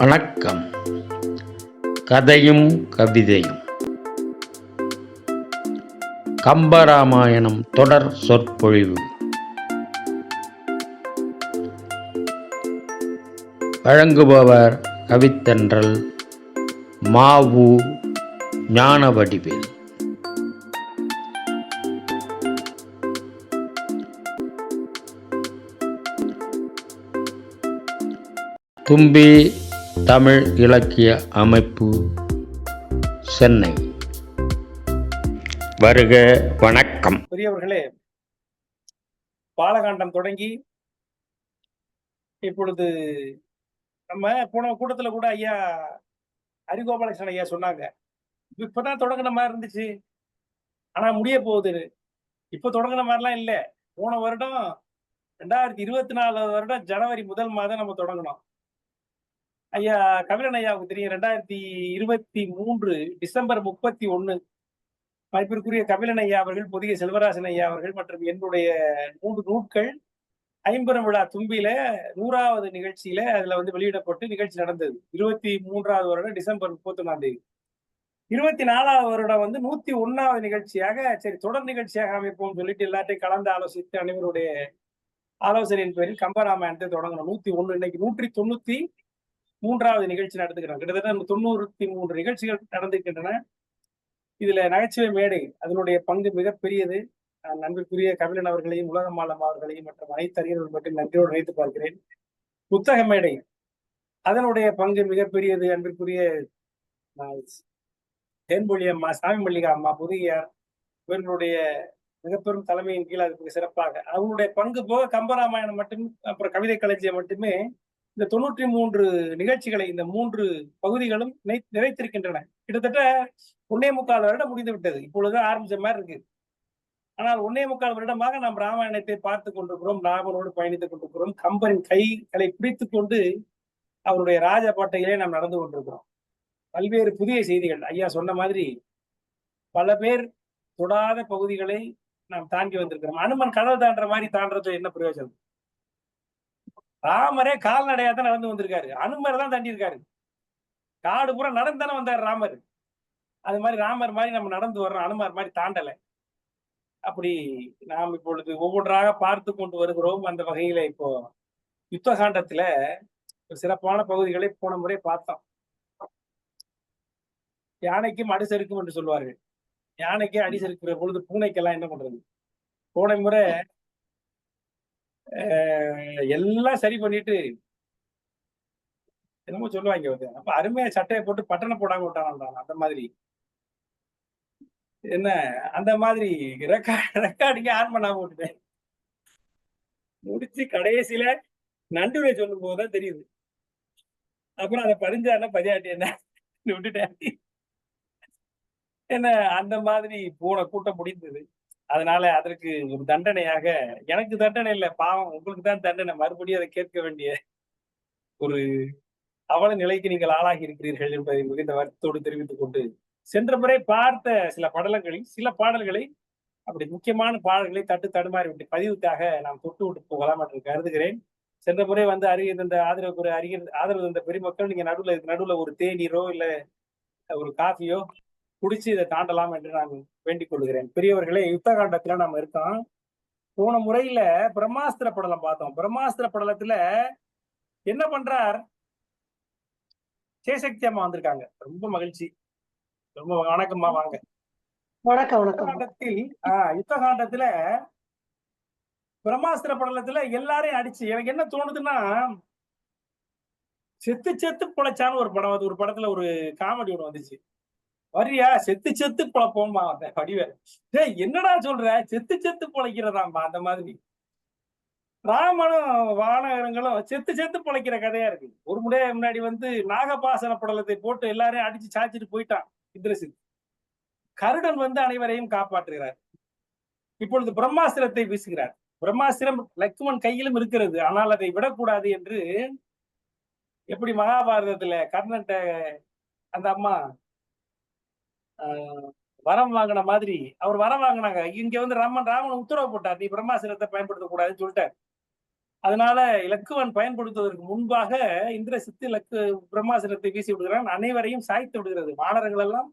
வணக்கம். கதையும் கவிதையும். கம்பராமாயணம் தொடர் சொற்பொழிவு. வழங்குபவர் கவித்தென்றல் மாவு ஞானவடிவேல். தும்பி தமிழ் இலக்கிய அமைப்பு, சென்னை. வருக, வணக்கம். பெரியவர்களே, பாலகாண்டம் தொடங்கி இப்பொழுது நம்ம போன கூட்டத்துல கூட ஐயா ஹரிகோபாலகிருஷ்ணன் ஐயா சொன்னாங்க, இப்பதான் தொடங்கின மாதிரி இருந்துச்சு, ஆனா முடிய போகுது. இப்ப தொடங்கின மாதிரிலாம் இல்ல. போன வருடம் 2024 வருடம் ஜனவரி 1 மாதம் நம்ம தொடங்கணும். ஐயா கபிலன் ஐயாவுக்கு தெரியும், 2023 டிசம்பர் 31 மதிப்பிற்குரிய கபிலன் ஐயா அவர்கள், புதிய செல்வராசன் ஐயா அவர்கள் மற்றும் என்னுடைய 3 நூட்கள் 50 விழா தும்பியில 100வது நிகழ்ச்சியில அதுல வெளியிடப்பட்டு நிகழ்ச்சி நடந்தது. 23வது வருடம் டிசம்பர் 31 24வது வருடம் 101வது நிகழ்ச்சியாக சரி தொடர் நிகழ்ச்சியாக அமைப்போம் சொல்லிட்டு எல்லாத்தையும் கலந்து ஆலோசித்து அனைவருடைய ஆலோசனையின் பேரில் கம்பராமாயணத்தை தொடங்கணும். 101 இன்னைக்கு 193வது நிகழ்ச்சி நடத்துகிறோம். கிட்டத்தட்ட 93 நிகழ்ச்சிகள் நடந்திருக்கின்றன. இதுல நகைச்சுவை மேடை அதனுடைய பங்கு மிகப்பெரியது. நண்பிற்குரிய கபிலன் அவர்களையும் உலகமாலம் அவர்களையும் மற்றும் அனைத்து அறிஞர்கள் மட்டும் நன்றியோடு நினைத்து பார்க்கிறேன். புத்தக மேடை அதனுடைய பங்கு மிகப்பெரியது. அன்பிற்குரிய தேன்மொழி அம்மா, சாமி மல்லிகா அம்மா, புதியார் இவர்களுடைய மிகப்பெரும் தலைமையின் கீழ் அதுக்கு சிறப்பாக அவங்களுடைய பங்கு போக கம்பராமாயணம் மட்டும் அப்புறம் கவிதை களஞ்சியம் மட்டுமே இந்த 93 நிகழ்ச்சிகளை இந்த 3 பகுதிகளும் நிறைத்திருக்கின்றன. கிட்டத்தட்ட 1.25 வருடம் முடிந்து விட்டது. இப்பொழுது ஆரம்பிச்ச மாதிரி இருக்கு. ஆனால் 1.25 வருடமாக நாம் ராமாயணத்தை பார்த்து கொண்டிருக்கிறோம், ராமனோடு பயணித்துக் கொண்டிருக்கிறோம். கம்பரின் கைகளை பிடித்துக் கொண்டு அவருடைய ராஜபாட்டையிலே நாம் நடந்து கொண்டிருக்கிறோம். பல்வேறு புதிய செய்திகள் ஐயா சொன்ன மாதிரி பல பேர் தொடாத பகுதிகளை நாம் தாண்டி வந்திருக்கிறோம். அனுமன் கடல் தாண்டுற மாதிரி தாண்டறது என்ன பிரயோஜனம்? ராமரே கால்நடையா தான் நடந்து வந்திருக்காரு, அனுமர் தான் தாண்டி இருக்காரு. காடு பூரா நடந்தானே வந்தார் ராமர். அது மாதிரி ராமர் மாதிரி நம்ம நடந்து வர்றோம், அனுமர் மாதிரி தாண்டலை. அப்படி நாம் இப்பொழுது ஒவ்வொன்றாக பார்த்து கொண்டு வருகிறோம். அந்த வகையில இப்போ யுத்த காண்டத்துல சிறப்பான பகுதிகளை போன முறை பார்த்தோம். யானைக்கும் அடிசறுக்கும் என்று சொல்வார்கள். யானைக்கே அடிசறுக்கிற பொழுது பூனைக்கெல்லாம் என்ன பண்றது? போன முறை எல்லாம் சரி பண்ணிட்டு என்னமோ சொல்லுவாங்க, அப்ப அருமையா சட்டையை போட்டு பட்டனை போடாம விட்டான் அந்த மாதிரி. என்ன அந்த மாதிரி ரெக்கார்டிங்க ஆன் பண்ணாம விட்டுட்டேன். முடிச்சு கடைசியில நண்டுரை சொல்லும் போதுதான் தெரியுது. அப்புறம் அதை பதிஞ்சாருன்னா பதியாட்டி என்ன விட்டுட்டேன். என்ன அந்த மாதிரி போன கூட்டம் முடிந்தது. அதனால அதற்கு ஒரு தண்டனையாக, எனக்கு தண்டனை இல்லை, பாவம் உங்களுக்கு தான் தண்டனை. மறுபடியும் அதை கேட்க வேண்டிய ஒரு அவல நிலைக்கு நீங்கள் ஆளாகி இருக்கிறீர்கள் என்பதை மிகுந்த வருத்தத்தோடு தெரிவித்துக் கொண்டு, சென்ற முறை பார்த்த சில படலங்களில் சில பாடல்களை, அப்படி முக்கியமான பாடல்களை தடுமாறி விட்டு பதிவுக்காக நாம் தொட்டு விட்டு போகலாம் என்று கருதுகிறேன். சென்ற முறை அறிய தந்த ஆதரவு தந்த பெருமக்கள் நீங்க நடுவுல ஒரு தேநீரோ இல்ல ஒரு காஃபியோ குடிச்சு இதை தாண்டலாம் என்று நான் வேண்டிக் கொள்கிறேன். பெரியவர்களே, யுத்த காண்டத்துல நாம இருக்கோம். போன முறையில பிரம்மாஸ்திர படலம் பார்த்தோம். பிரம்மாஸ்திர படலத்துல என்ன பண்றார்? சேசக்தி அம்மா வந்திருக்காங்க, ரொம்ப மகிழ்ச்சி. ரொம்ப வணக்கம்மா, வாங்க. யுத்த காண்டத்துல பிரம்மாஸ்திர படலத்துல எல்லாரையும் அடிச்சு எனக்கு என்ன தோணுதுன்னா, செத்து செத்து பிழைச்சான்னு ஒரு படம், ஒரு படத்துல ஒரு காமெடி ஒண்ணு வந்துச்சு. வரியா செத்து செத்து பிழைப்போம்மா வடிவேல். என்னடா சொல்ற, செத்து செத்து பிழைக்கிறதாம்பா. அந்த மாதிரி ராமனும் வானகங்களும் செத்து செத்து பிழைக்கிற கதையா இருக்கு. ஒரு முன்னாடி நாகபாசன படலத்தை போட்டு எல்லாரையும் அடிச்சு சாச்சிட்டு போயிட்டான் இந்திரசித். கருடன் அனைவரையும் காப்பாற்றுகிறார். இப்பொழுது பிரம்மாஸ்திரத்தை வீசுகிறார். பிரம்மாஸ்திரம் லக்ஷ்மன் கையிலும் இருக்கிறது, ஆனால் அதை விடக்கூடாது என்று எப்படி மகாபாரதத்துல கர்ணன்ட்ட அந்த அம்மா வரம் வாங்கின மாதிரி அவர் வரம் வாங்கினாங்க. இங்க ராமன் உத்தரவு போட்டார், நீ பிரம்மாஸ்திரத்தை பயன்படுத்த கூடாதுன்னு சொல்லிட்டார். அதனால இலக்குவன் பயன்படுத்துவதற்கு முன்பாக இந்திரசித்து பிரம்மாசனத்தை வீசி விடுகிறான். அனைவரையும் சாய்த்து விடுகிறது. வானரங்கள் எல்லாம்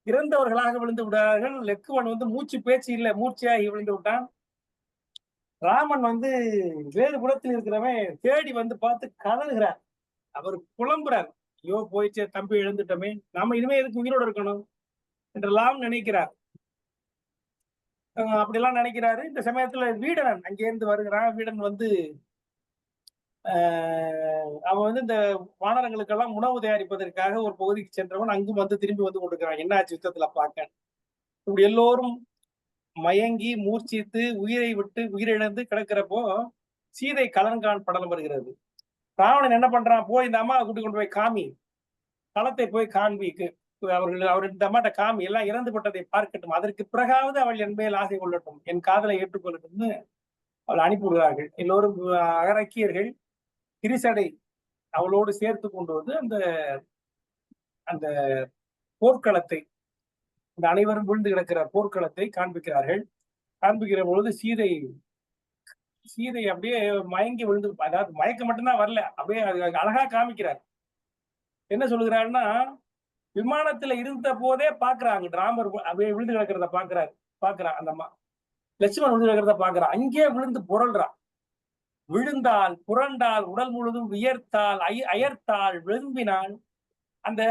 இறந்தவர்களாக விழுந்து விடுகிறார்கள். லக்குவன் மூச்சு பேச்சு இல்லை, மூர்ச்சையாகி விழுந்து விட்டான். ராமன் வேறு புறத்தில் இருக்கிறவன் தேடி பார்த்து கதறுகிறார். அவர் புலம்புறார். ஐயோ போயிடுச்சு, தம்பி இழந்துட்டோமே, நாம இனிமே எதுக்கு உயிரோடு இருக்கணும் என்றெல்லாம் நினைக்கிறார். அப்படிலாம் நினைக்கிறாரு. இந்த சமயத்துல வீடனன் அங்கேருந்து வருகிறான். வீடன் அவன் இந்த வானரங்களுக்கெல்லாம் உணவு தயாரிப்பதற்காக ஒரு பகுதிக்கு சென்றவன் அங்கும் திரும்பி கொண்டிருக்கிறான். என்ன ஆச்சு யுத்தத்துல பார்க்க. இப்படி எல்லோரும் மயங்கி மூர்ச்சித்து உயிரை விட்டு உயிரிழந்து கிடக்கிறப்போ சீதை கலன்கான் படலம் வருகிறது. ராவணன் என்ன பண்றான், போய் இந்த அம்மா கூட்டி கொண்டு போய் காமி, களத்தை போய் காண்பிக்கு, அவர் இந்த அம்மாட்ட காமி, எல்லாம் இறந்து பட்டதை பார்க்கட்டும், அதற்கு பிறகாவது அவள் என் மேல் ஆசை கொள்ளட்டும், என் காதலை ஏற்றுக்கொள்ளட்டும்னு அவள் அனுப்பிவிடுகிறார்கள். எல்லோரும் அரக்கியர்கள் திரிசடை அவளோடு சேர்த்து கொண்டு அந்த அந்த போர்க்களத்தை, இந்த அனைவரும் விழுந்து கிடக்கிற போர்க்களத்தை காண்பிக்கிறார்கள். காண்பிக்கிற பொழுது சீதை அப்படியே மயங்கி விழுந்து, அதாவது மயக்கம் மட்டும்தான் வரல, அப்படியே அழகா காமிக்கிறார். என்ன சொல்லுகிறாருன்னா, விமானத்துல இருந்த போதே பாக்குறாங்க ராமர் அப்படியே விழுந்து கிடக்கிறத பாக்குறான். அந்த அம்மா லட்சுமணன் விழுந்து கிடக்கிறத பாக்குறான். அங்கே விழுந்து புரள்றான். விழுந்தால் புரண்டால் உடல் முழுதும் வியர்த்தால் அயர்த்தால் விரும்பினால், அந்த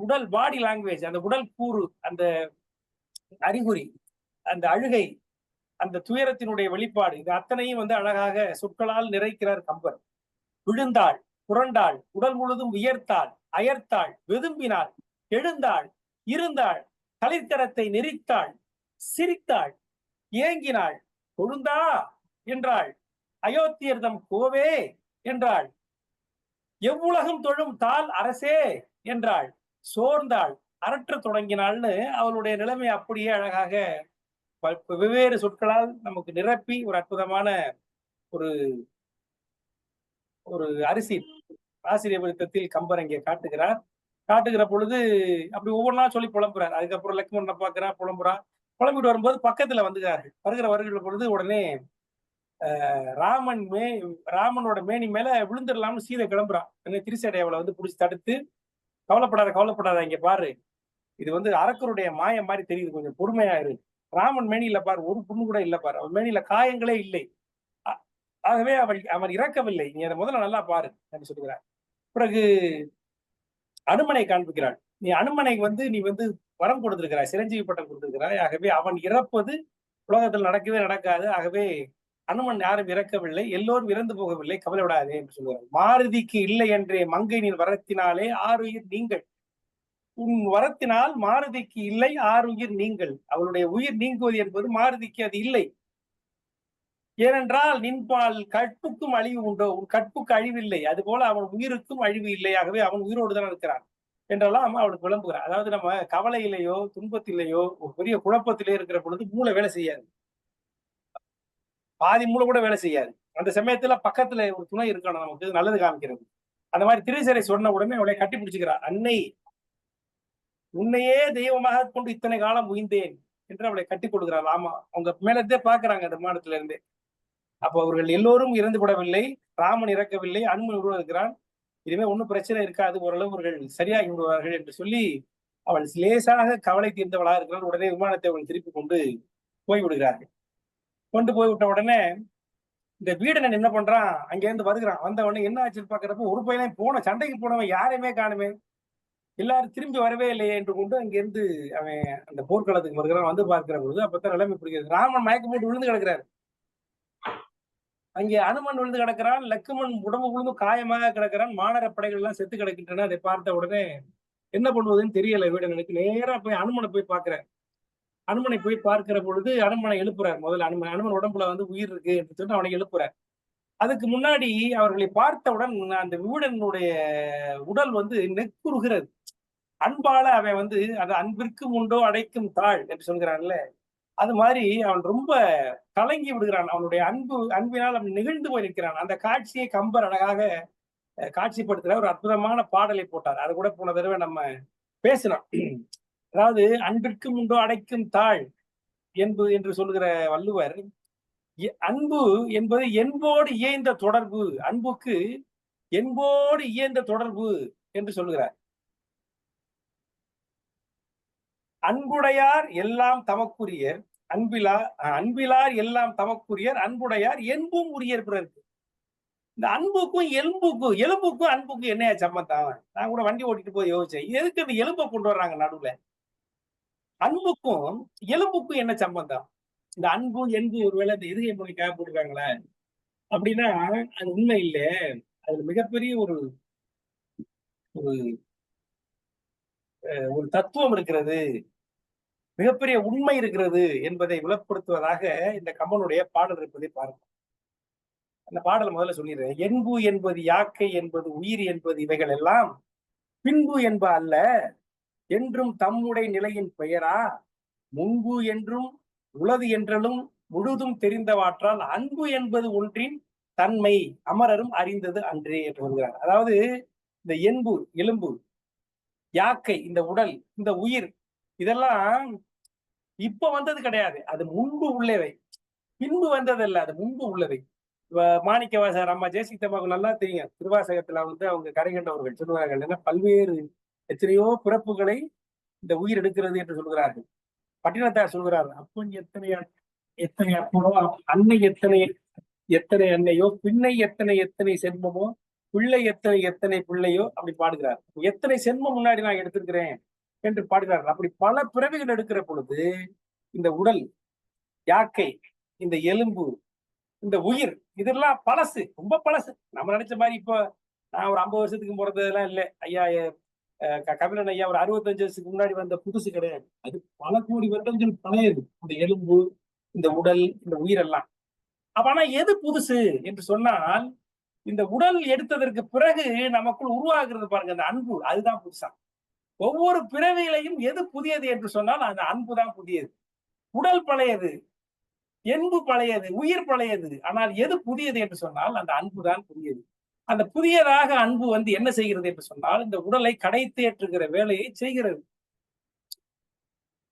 உடல் பாடி லாங்குவேஜ், அந்த உடல் கூறு, அந்த அறிகுறி, அந்த அழுகை, அந்த துயரத்தினுடைய வெளிப்பாடு, இது அத்தனையும் அழகாக சொற்களால் நிறைக்கிறார் கம்பர். விழுந்தாள், புரண்டாள், உடல் முழுதும் வியர்த்தாள், அயர்த்தாள், வெதும்பினாள், எழுந்தாள், இருந்தாள், தலைக்கரத்தை நெறித்தாள், சிரித்தாள், ஏங்கினாள், கொழுந்தா என்றாள், அயோத்தியர்தம் கோவே என்றாள், எவ்வுலகம் தொழும் தாள் அரசே என்றாள், சோர்ந்தாள், அரற்ற தொடங்கினாள்னு அவளுடைய நிலைமை அப்படியே அழகாக வெவ்வேறு சொற்களால் நமக்கு நிரப்பி ஒரு அற்புதமான ஒரு ஒரு ஆசிரியர் விருத்தத்தில் கம்பர் இங்கே காட்டுகிற பொழுது அப்படி ஒவ்வொன்றா சொல்லி புலம்புறார். அதுக்கப்புறம் லக்ஷ்மணனை பார்க்கிறா, புலம்பிட்டு வரும்போது பக்கத்துல வருகிற பொழுது உடனே ராமனோட மேனி மேல விழுந்துடலாம்னு சீதை கிளம்புறான். திரிசடை அவளை புடிச்சு தடுத்து, கவலைப்படாத, இங்க பாரு, இது அரக்கருடைய மாயம் மாதிரி தெரியுது, கொஞ்சம் பொறுமையா இரு. ராமன் மேனியில பாரு, ஒரு புண்ணு கூட இல்ல பாரு, அவன் மேனியில காயங்களே இல்லை, ஆகவே அவன் இறக்கவில்லை, நீ அதை முதல்ல நல்லா பாரு என்று சொல்லுகிறார். பிறகு அனுமனை காண்பிக்கிறாள். நீ அனுமனைக்கு நீ வரம் கொடுத்திருக்கிறாய், சிரஞ்சீவி பட்டம் கொடுத்திருக்கிறாய், ஆகவே அவன் இறப்பது உலகத்தில் நடக்கவே நடக்காது, ஆகவே அனுமன் யாரும் இறக்கவில்லை, எல்லோரும் இறந்து போகவில்லை, கவலைப்படாதே என்று சொல்லுவார். மாருதிக்கு இல்லை என்றே மங்கை நீர் வரத்தினாலே ஆறுயிர் நீங்கள், உன் வரத்தினால் மாருதிக்கு இல்லை ஆறுயிர் நீங்கள், அவளுடைய உயிர் நீங்குவது என்பது மாருதிக்கு அது இல்லை. ஏனென்றால் நின்பால் கற்புக்கும் அழிவு உண்டோ, உன் கற்புக்கு அழிவில்லை, அது போல அவன் உயிருக்கும் அழிவு இல்லை, ஆகவே அவன் உயிரோடு தான் இருக்கிறான் என்றெல்லாம் அவளுக்கு விளம்புகிறான். அதாவது நம்ம கவலையிலேயோ துன்பத்திலேயோ ஒரு பெரிய குழப்பத்திலே இருக்கிற பொழுது மூளை வேலை செய்யாது, பாதி மூளை கூட வேலை செய்யாது. அந்த சமயத்துல பக்கத்துல ஒரு துணை இருக்கணும், நமக்கு நல்லது காமிக்கிறது. அந்த மாதிரி திரிசடை சொன்ன உடனே அவளை கட்டி பிடிச்சுக்கிறார். அன்னை, உன்னையே தெய்வமாக கொண்டு இத்தனை காலம் உயிர்ந்தேன் என்று அவளை கட்டி கொடுக்கிறார். ஆமா, அவங்க மேலத்தே பாக்குறாங்க அந்த விமானத்துல இருந்து. அப்போ அவர்கள் எல்லோரும் இறந்து விடவில்லை, ராமன் இறக்கவில்லை, அனுமன் உருவாக்குகிறான், இனிமே ஒன்னும் பிரச்சனை இருக்காது, ஓரளவு அவர்கள் சரியாகி விடுவார்கள் என்று சொல்லி அவள் லேசாக கவலை தீர்ந்தவளாக இருக்கிறாள். உடனே விமானத்தை அவள் திருப்பி கொண்டு போய்விடுகிறார்கள். கொண்டு போய்விட்ட உடனே இந்த வீடனன் என்ன பண்றான், அங்கேருந்து வருகிறான். வந்தவொடனே என்ன ஆச்சுன்னு பாக்குறப்ப ஒரு பையனை சண்டைக்கு போனவன் யாரையுமே காணுமே, எல்லாரும் திரும்பி வரவே இல்லையே என்று கொண்டு அங்கிருந்து அவன் அந்த போர்க்களத்துக்கு வருகிறான். பார்க்கிற பொழுது அப்பதான் நிலைமை புரிகிறது. ராமன் மயக்கம் போட்டு விழுந்து கிடக்கிறார். அங்கே அனுமன் விழுந்து கிடக்கிறான், லக்குமன் உடம்பு விழுந்து காயமாக கிடக்கிறான், மாநகர படைகள் எல்லாம் செத்து கிடக்கின்றன. அதை பார்த்த உடனே என்ன பண்ணுவதுன்னு தெரியல வீடனுக்கு. நேரா போய் அனுமனை போய் பார்க்கிறார். அனுமனை போய் பார்க்கிற பொழுது அனுமனை எழுப்புறார். முதல்ல அனுமன் உடம்புல உயிர் இருக்கு என்று சொல்லிட்டு அவனை எழுப்புறார். அதுக்கு முன்னாடி அவர்களை பார்த்தவுடன் அந்த வீடனுடைய உடல் நெக்குறுகிறது. அன்பால அவன் அது அன்பிற்கும் உண்டோ அடைக்கும் தாழ் என்று சொல்கிறான்ல, அது மாதிரி அவன் ரொம்ப கலங்கி விடுகிறான். அவனுடைய அன்பினால் அவன் நிகழ்ந்து போய் நிற்கிறான். அந்த காட்சியை கம்பர் அழகாக காட்சிப்படுத்துகிற ஒரு அற்புதமான பாடலை போட்டார். அது கூட போன தடவை நம்ம பேசினோம். அதாவது அன்பிற்கும் உண்டோ அடைக்கும் தாழ் என்று சொல்லுகிற வள்ளுவர் அன்பு என்பது என்போடு இயைந்த தொடர்பு. அன்புக்கு என்போடு இயைந்த தொடர்பு என்று சொல்லுகிறார். அன்புடையார் எல்லாம் தமக்குரியர், அன்பிலார் எல்லாம் தமக்குரியர், அன்புடையார் என்பும் உரியர் பிறர்க்கு. இந்த அன்புக்கும் எலும்புக்கும் அன்புக்கும் என்னையா சம்பந்தம்? நான் கூட வண்டி ஓட்டிட்டு போய் யோசிச்சேன், எதுக்கு இந்த எலும்பை கொண்டு வர்றாங்க நடுவுல? அன்புக்கும் எலும்புக்கும் என்ன சம்பந்தம்? இந்த அன்பு என்பு ஒருவேளை இந்த எதுகை மொழிக்காக போட்டுருக்காங்களா அப்படின்னா அது உண்மை இல்லை. அதுல மிகப்பெரிய ஒரு ஒரு தத்துவம் இருக்கிறது, மிகப்பெரிய உண்மை இருக்கிறது என்பதை விளப்படுத்துவதாக இந்த கம்பனுடைய பாடல் இருப்பதை பார்க்கும். அந்த பாடல் முதல்ல சொல்லிடுறேன். என்பு என்பது யாக்கை என்பது உயிர் என்பது இவைகள் எல்லாம் பின்பு என்ப அல்ல, என்றும் தம்முடைய நிலையின் பெயரா, முன்பு என்றும் உளது என்றலும் முழுதும் தெரிந்தவாற்றால் அன்பு என்பது ஒன்றின் தன்மை அமரரும் அறிந்தது அன்றே என்று சொல்கிறார். அதாவது இந்த என்பு எலும்பு, யாக்கை இந்த உடல், இந்த உயிர், இதெல்லாம் இப்ப வந்தது கிடையாது. அது முன்பு உள்ளவை, பின்பு வந்ததல்ல, அது முன்பு உள்ளவை. மாணிக்கவாசகர் அம்மா ஜெயசித்தம்மாவுக்கு நல்லா தெரியும். திருவாசகத்துல அவங்க கரை கண்டவர்கள் சொல்லுவார்கள், என்ன பல்வேறு எத்தனையோ பிறப்புகளை இந்த உயிர் எடுக்கிறது என்று சொல்கிறார்கள். பட்டினத்தார் சொல்கிறார், அப்பன் எத்தனை அப்பனோ, அன்னை எத்தனை அன்னையோ, பின்னை எத்தனை சென்மமோ, பிள்ளை எத்தனை பிள்ளையோ, அப்படி பாடுகிறார். எத்தனை சென்மம் முன்னாடி நான் எடுத்திருக்கிறேன் என்று பாடுகிறார்கள். அப்படி பல பிறவிகள் எடுக்கிற பொழுது இந்த உடல், யாக்கை, இந்த எலும்பு, இந்த உயிர், இதெல்லாம் பழசு, ரொம்ப பழசு. நம்ம நினைச்ச மாதிரி இப்போ நான் ஒரு 50 வருஷத்துக்கு போறதெல்லாம் இல்லை. ஐயா கபிலன் ஐயா ஒரு 65 வருஷத்துக்கு முன்னாடி வந்த புதுசு கிடையாது. அது பல கோடி வருடங்கள் பழையது. இந்த எலும்பு, இந்த உடல், இந்த உயிரெல்லாம். ஆனா எது புதுசு என்று சொன்னால், இந்த உடல் எடுத்ததற்கு பிறகு நமக்குள் உருவாகிறது பாருங்க அந்த அன்பு, அதுதான் புதுசா. ஒவ்வொரு பிறவிகளையும் எது புதியது என்று சொன்னால் அந்த அன்பு தான் புதியது. உடல் பழையது, என்பு பழையது, உயிர் பழையது. ஆனால் எது புதியது என்று சொன்னால் அந்த அன்பு தான் புதியது. அந்த புதியதாக அன்பு என்ன செய்கிறது என்று சொன்னால், இந்த உடலை கடை தேற்றுகிற வேலையை செய்கிறது.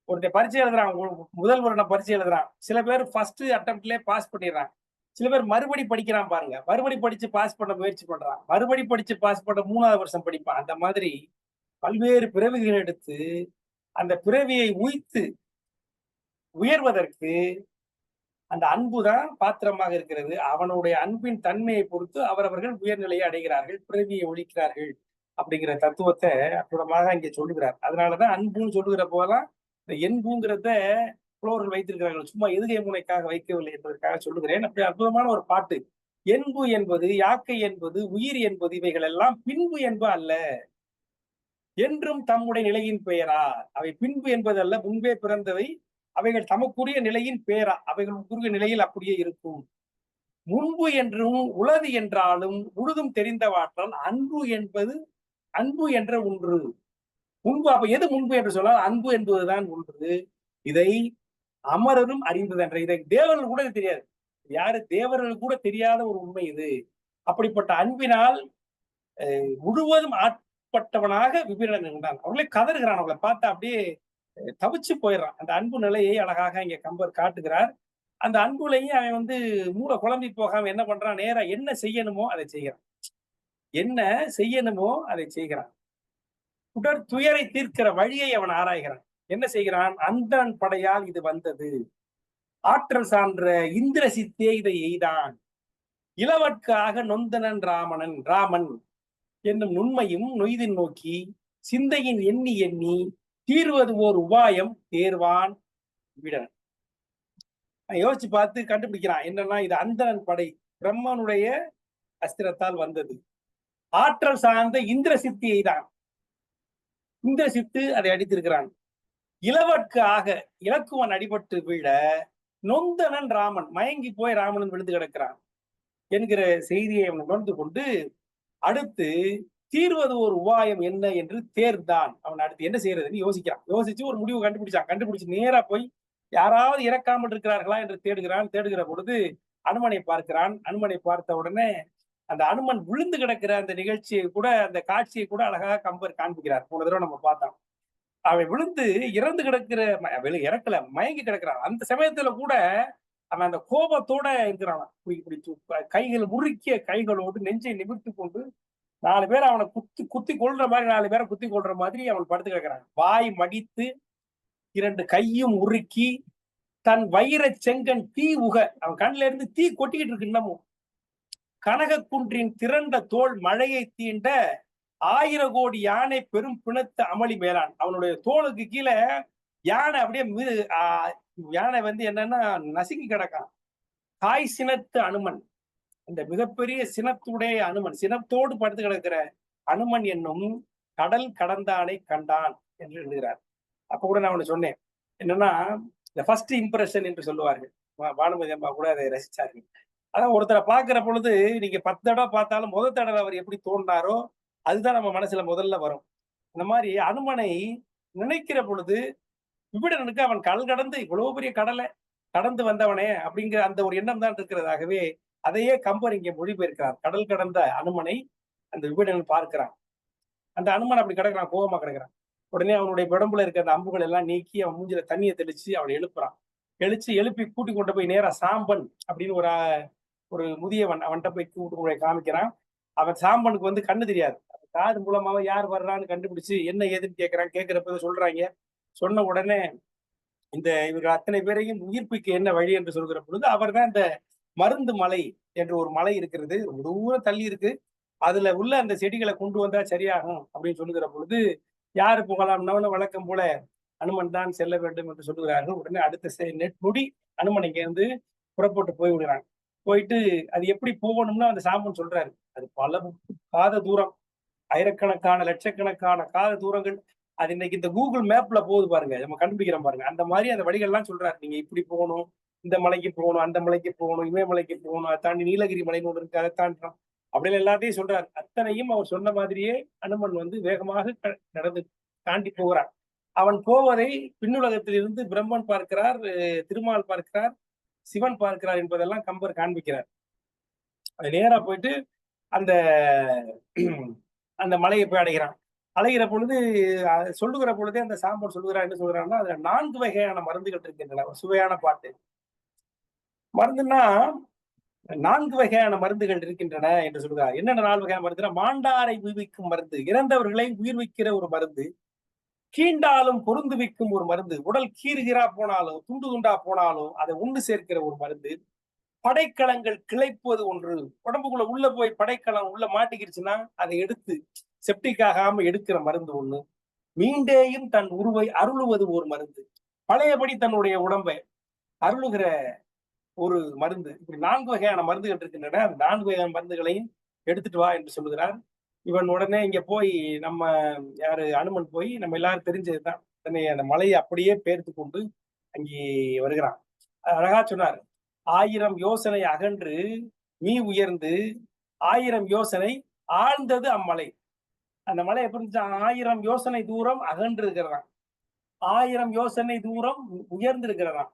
ஒருத்தர் பரீட்சை எழுதுறான், முதல் வருடம் பரீட்சை எழுதுறான். சில பேர் ஃபர்ஸ்ட் அட்டம்ப்ட்லயே பாஸ் பண்ணிடுறான். சில பேர் மறுபடி படிக்கிறான் பாருங்க. மறுபடி படிச்சு பாஸ் பண்ண முயற்சி பண்றான். மறுபடி படிச்சு பாஸ் பண்ண 3வது வருஷம் படிப்பான். அந்த மாதிரி பல்வேறு பிறவிகள் எடுத்து அந்த பிறவியை உயர்வதற்கு அந்த அன்புதான் பாத்திரமாக இருக்கிறது. அவனுடைய அன்பின் தன்மையை பொறுத்து அவரவர்கள் உயர்நிலையை அடைகிறார்கள், பிறவியை ஒழிக்கிறார்கள் அப்படிங்கிற தத்துவத்தை அற்புதமாக இங்கே சொல்லுகிறார். அதனாலதான் அன்புன்னு சொல்லுகிற போதெல்லாம் இந்த என்புங்கிறத புலவர்கள் வைத்திருக்கிறார்கள். சும்மா எதுகை முனைக்காக வைக்கவில்லை என்பதற்காக சொல்லுகிறேன். அப்படி அற்புதமான ஒரு பாட்டு. என்பு என்பது, யாக்கை என்பது, உயிர் என்பது இவைகள் எல்லாம் பின்பு என்ப அல்ல, என்றும் தம்முடைய நிலையின் பெயரா. அவை பின்பு என்பது அல்ல, முன்பே பிறந்தவை. அவைகள் தமக்குரிய நிலையின் பேரா, அவைகளுக்குரிய நிலையில் அப்படியே இருக்கும். முன்பு என்றும் உளது என்றாலும் முழுதும் தெரிந்தவாற்றால் அன்பு என்ற ஒன்று. முன்பு, அப்ப எது முன்பு என்று சொன்னால் அன்பு என்பதுதான் ஒன்று. இதை அமரரும் அறிந்தது என்ற, இதை தேவர்கள் கூட தெரியாது. யாரு தேவர்கள் கூட தெரியாத ஒரு உண்மை இது. அப்படிப்பட்ட அன்பினால் முழுவதும் ஆட்பட்டவனாக விபீடனன் இருந்தான். அவர்களே கதறுகிறான். அவங்களை பார்த்தா அப்படியே தவிச்சு போயிடறான். அந்த அன்பு நிலையை அழகாக இங்க கம்பர் காட்டுகிறார். அந்த அன்புலையும் அவன் மூளை குழம்பி போகாம என்ன பண்றான், நேரா என்ன செய்யணுமோ அதை செய்கிறான். என்ன செய்யணுமோ அதை செய்கிறான். உடற் துயரை தீர்க்கிற வழியை அவன் ஆராய்கிறான். என்ன செய்கிறான், அந்தன் படையால் இது வந்தது, ஆற்றல் சான்ற இந்திர சித்தே இதை எய்தான், இளவற்காக நொந்தனன் ராமன் என்னும் நுண்மையும் நொய்தின் நோக்கி சிந்தையின் எண்ணி எண்ணி தீர்வது ஓர் உபாயம் தேர்வான் விடன். யோசிச்சு பார்த்து கண்டுபிடிக்கிறான். என்னன்னா, இது அந்தணன் படை, பிரம்மனுடைய அஸ்திரத்தால் வந்தது. ஆற்றல் சார்ந்த இந்திர சித்தியை தான், இந்திர சித்து அதை அடித்திருக்கிறான். இளவற்காக இலக்குவன் அடிபட்டு விழ நொந்தனன் ராமன், மயங்கி போய் ராமனன் விழுந்து கிடக்கிறான் என்கிற செய்தியை அவன் உணர்ந்து கொண்டு அடுத்து தீர்வது ஒரு உபாயம் என்ன என்று தேர்ந்தான். அவன் அடுத்து என்ன செய்யறதுன்னு யோசிக்கிறான். யோசிச்சு ஒரு முடிவு கண்டுபிடிச்சு நேரா போய் யாராவது இறக்காமல் இருக்கிறார்களா என்று தேடுகிற பொழுது அனுமனை பார்க்கிறான். அனுமனை பார்த்த உடனே அந்த அனுமன் விழுந்து கிடக்கிற அந்த நிகழ்ச்சியை கூட, அந்த காட்சியை கூட அழகாக கம்பர் காண்பிக்கிறார். போன தடவை நம்ம பார்த்தோம். அவன் விழுந்து இறந்து கிடக்கிற, இறக்கல, மயங்கி கிடக்கிறான். அந்த சமயத்துல கூட அவன் அந்த கோபத்தோட இருக்கிறான். இப்படி இப்படி கைகள் முறுக்கிய கைகளோடு நெஞ்சை நிமிர்த்தி கொண்டு 4 பேர் அவனை குத்தி குத்தி கொள்ற மாதிரி 4 பேரை குத்தி கொள்ற மாதிரி அவன் படுத்து கிடக்கிறான். வாய் மடித்து 2 கையும் உருக்கி தன் வைர செங்கன் தீ உக, அவன் கண்ணுல இருந்து தீ கொட்டிக்கிட்டு இருக்கு இன்னமும். கனகக்குன்றின் திரண்ட தோல் மழையை தீண்ட 1000 கோடி யானை பெரும் பிணத்த அமளி மேலான். அவனுடைய தோளுக்கு கீழே யானை அப்படியே யானை என்னன்னா நசுங்கி கிடக்கான். தாய் சினத்து அனுமன், இந்த மிகப்பெரிய சினத்துடைய அனுமன், சினத்தோடு படுத்து கிடக்கிற அனுமன் என்னும் கடல் கடந்தானை கண்டான் என்று எழுதுகிறார். அப்ப கூட நான் ஒண்ணு சொன்னேன், என்னன்னா இந்த ஃபர்ஸ்ட் இம்ப்ரெஷன் என்று சொல்லுவார்கள். பானுமதி அம்மா கூட அதை ரசிச்சார்கள். அதான் ஒருத்தரை பார்க்கிற பொழுது நீங்க 10 தடவை பார்த்தாலும் முதல் தடவை அவர் எப்படி தோன்றாரோ அதுதான் நம்ம மனசுல முதல்ல வரும். இந்த மாதிரி அனுமனை நினைக்கிற பொழுது விபிடனுக்கு அவன் கடல் கடந்து இவ்வளவு பெரிய கடலை கடந்து வந்தவனே அப்படிங்கிற அந்த ஒரு எண்ணம் தான் இருக்கிறதாகவே அதையே கம்பர் இங்கே மொழிபெயர்க்கிறார். கடல் கடந்த அனுமனை அந்த விபிடன் பார்க்கிறான். அந்த அனுமன் அப்படி கிடக்கிறான், கோபமா கிடக்கிறான். உடனே அவனுடைய உடம்புல இருக்க அந்த அம்புகள் எல்லாம் நீக்கி அவன் மூஞ்சில தண்ணியை தெளிச்சு அவனை எழுப்புறான். எழுப்பி கூட்டி கொண்டு போய் நேரா சாம்பன் அப்படின்னு ஒரு முதியவன் அவன்கிட்ட போய் கூட்டு காமிக்கிறான். அவன் சாம்பனுக்கு கண்ணு தெரியாது. காது மூலமாக யார் வர்றான்னு கண்டுபிடிச்சு என்ன ஏதுன்னு கேட்கிறப்ப சொல்றாங்க. சொன்ன உடனே இவர்கள் அத்தனை பேரையும் உயிர்ப்பிக்க என்ன வழி என்று சொல்கிற பொழுது அவர் தான் இந்த மருந்து மலை என்று ஒரு மலை இருக்கிறது, ரொம்ப தூரம் தள்ளி இருக்கு, அதுல உள்ள அந்த செடிகளை கொண்டு வந்தா சரியாகும் அப்படின்னு சொல்லுகிற பொழுது யாரு போகலாம்னா வழக்கம் போல அனுமன் தான் செல்ல வேண்டும் என்று சொல்லுகிறார்கள். உடனே அடுத்த நெட்முடி அனுமன் இங்க இருந்து புறப்பட்டு போய் விடுறாங்க. போயிட்டு அது எப்படி போகணும்னா அந்த சாம்பன் சொல்றாரு, அது பல காத தூரம், ஆயிரக்கணக்கான லட்சக்கணக்கான காத தூரங்கள். அது இன்னைக்கு இந்த கூகுள் மேப்ல போகுது பாருங்க, நம்ம கண்டுபிடிக்கிறோம் பாருங்க. அந்த மாதிரி அந்த வழிகள் எல்லாம் சொல்றாரு. நீங்க இப்படி போகணும், இந்த மலைக்கு போகணும், அந்த மலைக்கு போகணும், இமயமலைக்கு போகணும், அதை தாண்டி நீலகிரி மலைன்னு ஒன்று இருக்கு, அதை தாண்டோம் அப்படின்னு எல்லாத்தையும் சொல்றாரு. அத்தனையும் அவர் சொன்ன மாதிரியே அனுமன் வேகமாக நடந்து தாண்டி போகிறார். அவன் போவதை பின்னுலகத்திலிருந்து பிரம்மன் பார்க்கிறார், திருமால் பார்க்கிறார், சிவன் பார்க்கிறார் என்பதெல்லாம் கம்பர் காண்பிக்கிறார். அது நேரா போயிட்டு அந்த அந்த மலையை போய் அடைகிறான். அலைகிற பொழுது சொல்லுகிற பொழுதே அந்த சாம்பன் சொல்லுகிறார், என்ன சொல்கிறான்னா அதுல 4 வகையான மருந்துகள் இருக்கின்றன. சுவையான பாட்டு. மருந்துன்னா 4 வகையான மருந்துகள் இருக்கின்றன என்று சொல்கிறார். என்னென்ன 4 வகையான மருந்துனா, மாண்டாரை உயிர்விக்கும் மருந்து, இறந்தவர்களை உயிர்விக்கிற ஒரு மருந்து, கீண்டாலும் பொருந்துவிக்கும் ஒரு மருந்து, உடல் கீறுகிறா போனாலும் துண்டு துண்டா போனாலும் அதை உண்டு சேர்க்கிற ஒரு மருந்து, படைக்கலங்கள் கிளைப்பது ஒன்று, உடம்புக்குள்ள உள்ள போய் படைக்கலம் உள்ள மாட்டிக்கிடுச்சுன்னா அதை எடுத்து செப்டிக் ஆகாம எடுக்கிற மருந்து ஒண்ணு, மீண்டேயும் தன் உருவை அருளுவது ஒரு மருந்து, பழையபடி தன்னுடைய உடம்பை அருளுகிற ஒரு மருந்து. இப்படி 4 வகையான மருந்துகள் இருக்கின்றன. அந்த 4 வகையான மருந்துகளையும் எடுத்துட்டு வா என்று சொல்லுகிறார். இவன் உடனே இங்க போய் நம்ம அனுமன் போய் நம்ம எல்லாரும் தெரிஞ்சதுதான், அந்த மலையை அப்படியே பெயர்த்து கொண்டு அங்கே வருகிறான். அழகா சொன்னார், 1000 யோசனை அகன்று மீ உயர்ந்து 1000 யோசனை ஆழ்ந்தது அம்மலை. அந்த மலை எப்படி இருந்துச்சு, 1000 யோசனை தூரம் அகன்று இருக்கிறான், 1000 யோசனை தூரம் உயர்ந்து இருக்கிறான்.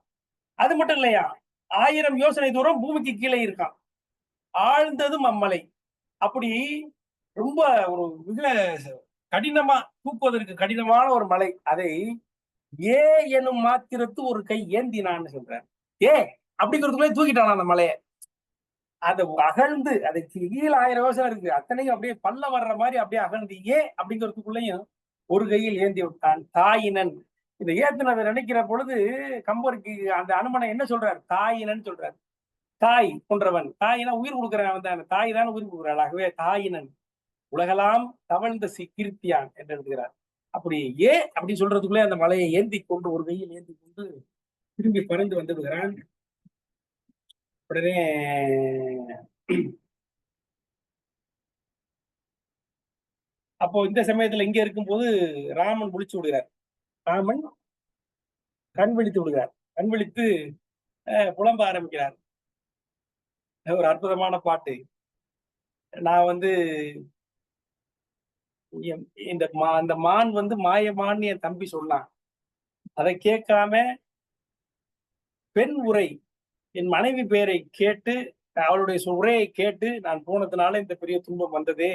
அது மட்டும் இல்லையா, 1000 யோசனை தூரம் பூமிக்கு கீழே இருக்கான். ஆழ்ந்ததும் அம்மலை. அப்படி ரொம்ப ஒரு மிக கடினமா, தூக்குவதற்கு கடினமான ஒரு மலை. அதை ஏ எனும் மாத்திரத்து ஒரு கை ஏந்தினான்னு சொல்றார். அப்படிங்கிறதுக்குள்ளே தூக்கிட்டான் அந்த மலையை. அதை அகழ்ந்து, அதுக்கு கீழே 1000 யோசனை இருக்கு, அத்தனையும் அப்படியே பல்ல வர்ற மாதிரி அப்படியே அகழ்ந்து அப்படிங்கிறதுக்குள்ளேயும் ஒரு கையில் ஏந்தி விட்டான். தாயினன். இந்த ஏத்தினதை நினைக்கிற பொழுது கம்பருக்கு அந்த அனுமனை என்ன சொல்றாரு, தாயினன் சொல்றாரு. தாய் போன்றவன், தாயினா உயிர் கொடுக்கிறவன் தான், தாய் தான் உயிர் கொடுக்கிறாள். ஆகவே தாயினன் உலகெல்லாம் தவழ்ந்த கீர்த்தியான் என்று எழுதுகிறார். அப்படி அப்படின்னு சொல்றதுக்குள்ளே அந்த மலையை ஏந்தி கொண்டு ஒரு கையில் ஏந்தி கொண்டு திரும்பி பறந்து வந்து விடுகிறான். உடனே அப்போ இந்த சமயத்துல இங்க இருக்கும்போது ராமன் விழிச்சு விடுகிறார். ராமன் கண் விழித்து விடுகிறார். கண் விழித்து புலம்ப ஆரம்பிக்கிறார். ஒரு அற்புதமான பாட்டு. நான் அந்த மான் மாயமான்னு என் தம்பி சொன்னான். அதை கேட்காம பெண் உரை, என் மனைவி பெயரை கேட்டு, அவளுடைய உரையை கேட்டு நான் போனதுனால இந்த பெரிய துன்பம் வந்ததே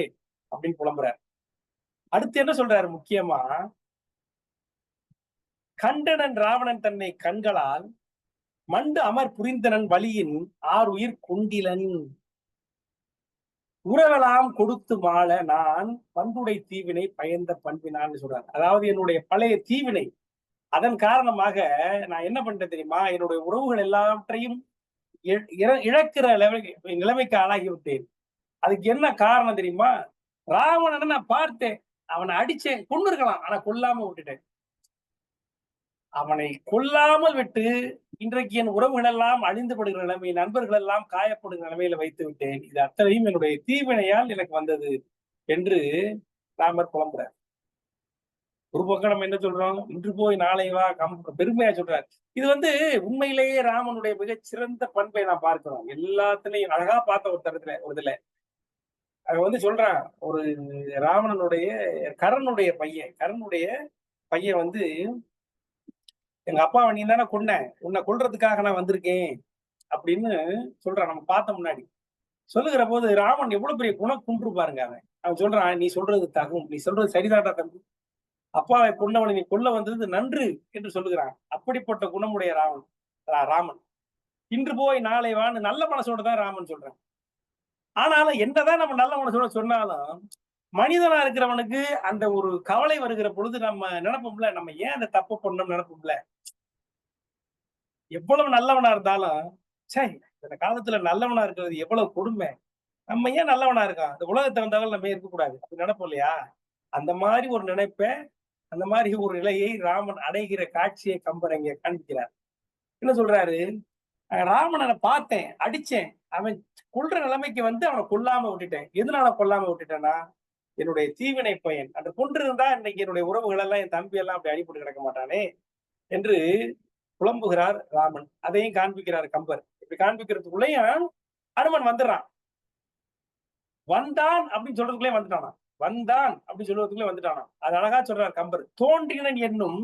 அப்படின்னு புலம்புறார். அடுத்து என்ன சொல்றாரு, முக்கியமா, கண்டனன் ராவணன் தன்னை கண்களால் மண்டு அமர் புரிந்தனன் வலியின் ஆர் உயிர் கொண்டிலன் உறவெல்லாம் கொடுத்து மாள நான் பண்புடை தீவினை பயந்த பண்பினான்னு சொல்றாரு. அதாவது என்னுடைய பழைய தீவினை அதன் காரணமாக நான் என்ன பண்ணிட்டேன் தெரியுமா? என்னுடைய உறவுகள் எல்லாவற்றையும் இழக்கிற நிலைமைக்கு ஆளாகிவிட்டேன். அதுக்கு என்ன காரணம் தெரியுமா? ராவணனை நான் பார்த்தேன், அவனை அடிச்சேன், கொன்னு இருக்கலாம், ஆனா கொல்லாம விட்டுட்டேன். அவனை கொல்லாமல் விட்டு இன்றைக்கு என் உறவுகள் எல்லாம் அழிந்துபடுகிற நிலைமை, நண்பர்கள் எல்லாம் காயப்படுகிற நிலைமையில வைத்து விட்டேன். இது அத்தனையும் என்னுடைய தீவினையால் எனக்கு வந்தது என்று ராமர் புலம்புறார். ஒரு பக்கம் நம்ம என்ன சொல்றோம்? இன்று போய் நாளை வா பெருமையா சொல்றாரு. இது உண்மையிலேயே ராமனுடைய மிகச் சிறந்த பண்பை நான் பார்க்கிறோம். எல்லாத்துலயும் அழகா பார்த்த ஒரு இதுல அவன் சொல்றான், ஒரு ராவணனுடைய கரனுடைய பையன் எங்க அப்பாவை நீ தானே கொன்ன, உன்னை கொல்றதுக்காக நான் வந்திருக்கேன் அப்படின்னு சொல்றான். நம்ம பார்த்த முன்னாடி சொல்லுகிற போது ராமன் எவ்வளவு பெரிய குன்று பாருங்க. அவன் சொல்றான், நீ சொல்றது தகும், நீ சொல்றது சரிதாட்டா தம்பி, அப்பாவை கொண்டவனை நீ கொல்ல வந்தது நன்று என்று சொல்லுகிறான். அப்படிப்பட்ட குணமுடைய ராமன் இன்று போய் நாளை வான்னு நல்ல மனசோட தான் ராமன் சொல்றான். ஆனாலும் என்னதான் நம்ம நல்ல மனசோட சொன்னாலும் மனிதனா இருக்கிறவனுக்கு அந்த ஒரு கவலை வருகிற பொழுது நம்ம நினைப்போம்ல, நம்ம ஏன் அந்த தப்பு பண்ணோம் நினைப்போம்ல. எவ்வளவு நல்லவனா இருந்தாலும் சரி இந்த காலத்துல நல்லவனா இருக்கிறது எவ்வளவு கொடுமை, நம்ம ஏன் நல்லவனா இருக்கான், இந்த உலகத்தை வந்தாலும் நம்ம இருக்கக்கூடாது அப்படி நினைப்போம் இல்லையா? அந்த மாதிரி ஒரு நினைப்ப, அந்த மாதிரி ஒரு நிலையை ராமன் அடைகிற காட்சியை கம்பர் இங்க காண்பிக்கிறார். என்ன சொல்றாரு? ராமனை பார்த்தேன், அடிச்சேன், அவன் கொல்ற நிலைமைக்கு அவனை கொல்லாம விட்டுட்டேன். எதனால கொல்லாம விட்டுட்டேன்னா, என்னுடைய தீவினை பயன். அந்த கொன்று இருந்தா இன்னைக்கு என்னுடைய உறவுகள் எல்லாம், என் தம்பி எல்லாம் அப்படி அடிபட்டு கிடக்க மாட்டானே என்று புலம்புகிறார் ராமன். அதையும் காண்பிக்கிறார் கம்பர். இப்படி காண்பிக்கிறதுக்குள்ளேயும் அனுமன் வந்துடுறான். வந்தான் அப்படின்னு சொல்றதுக்குள்ளே வந்துட்டானா, வந்தான் அப்படின்னு சொல்றதுக்குள்ளே வந்துட்டானா. அது அழகா சொல்றார் கம்பர். தோன்றினன் என்னும்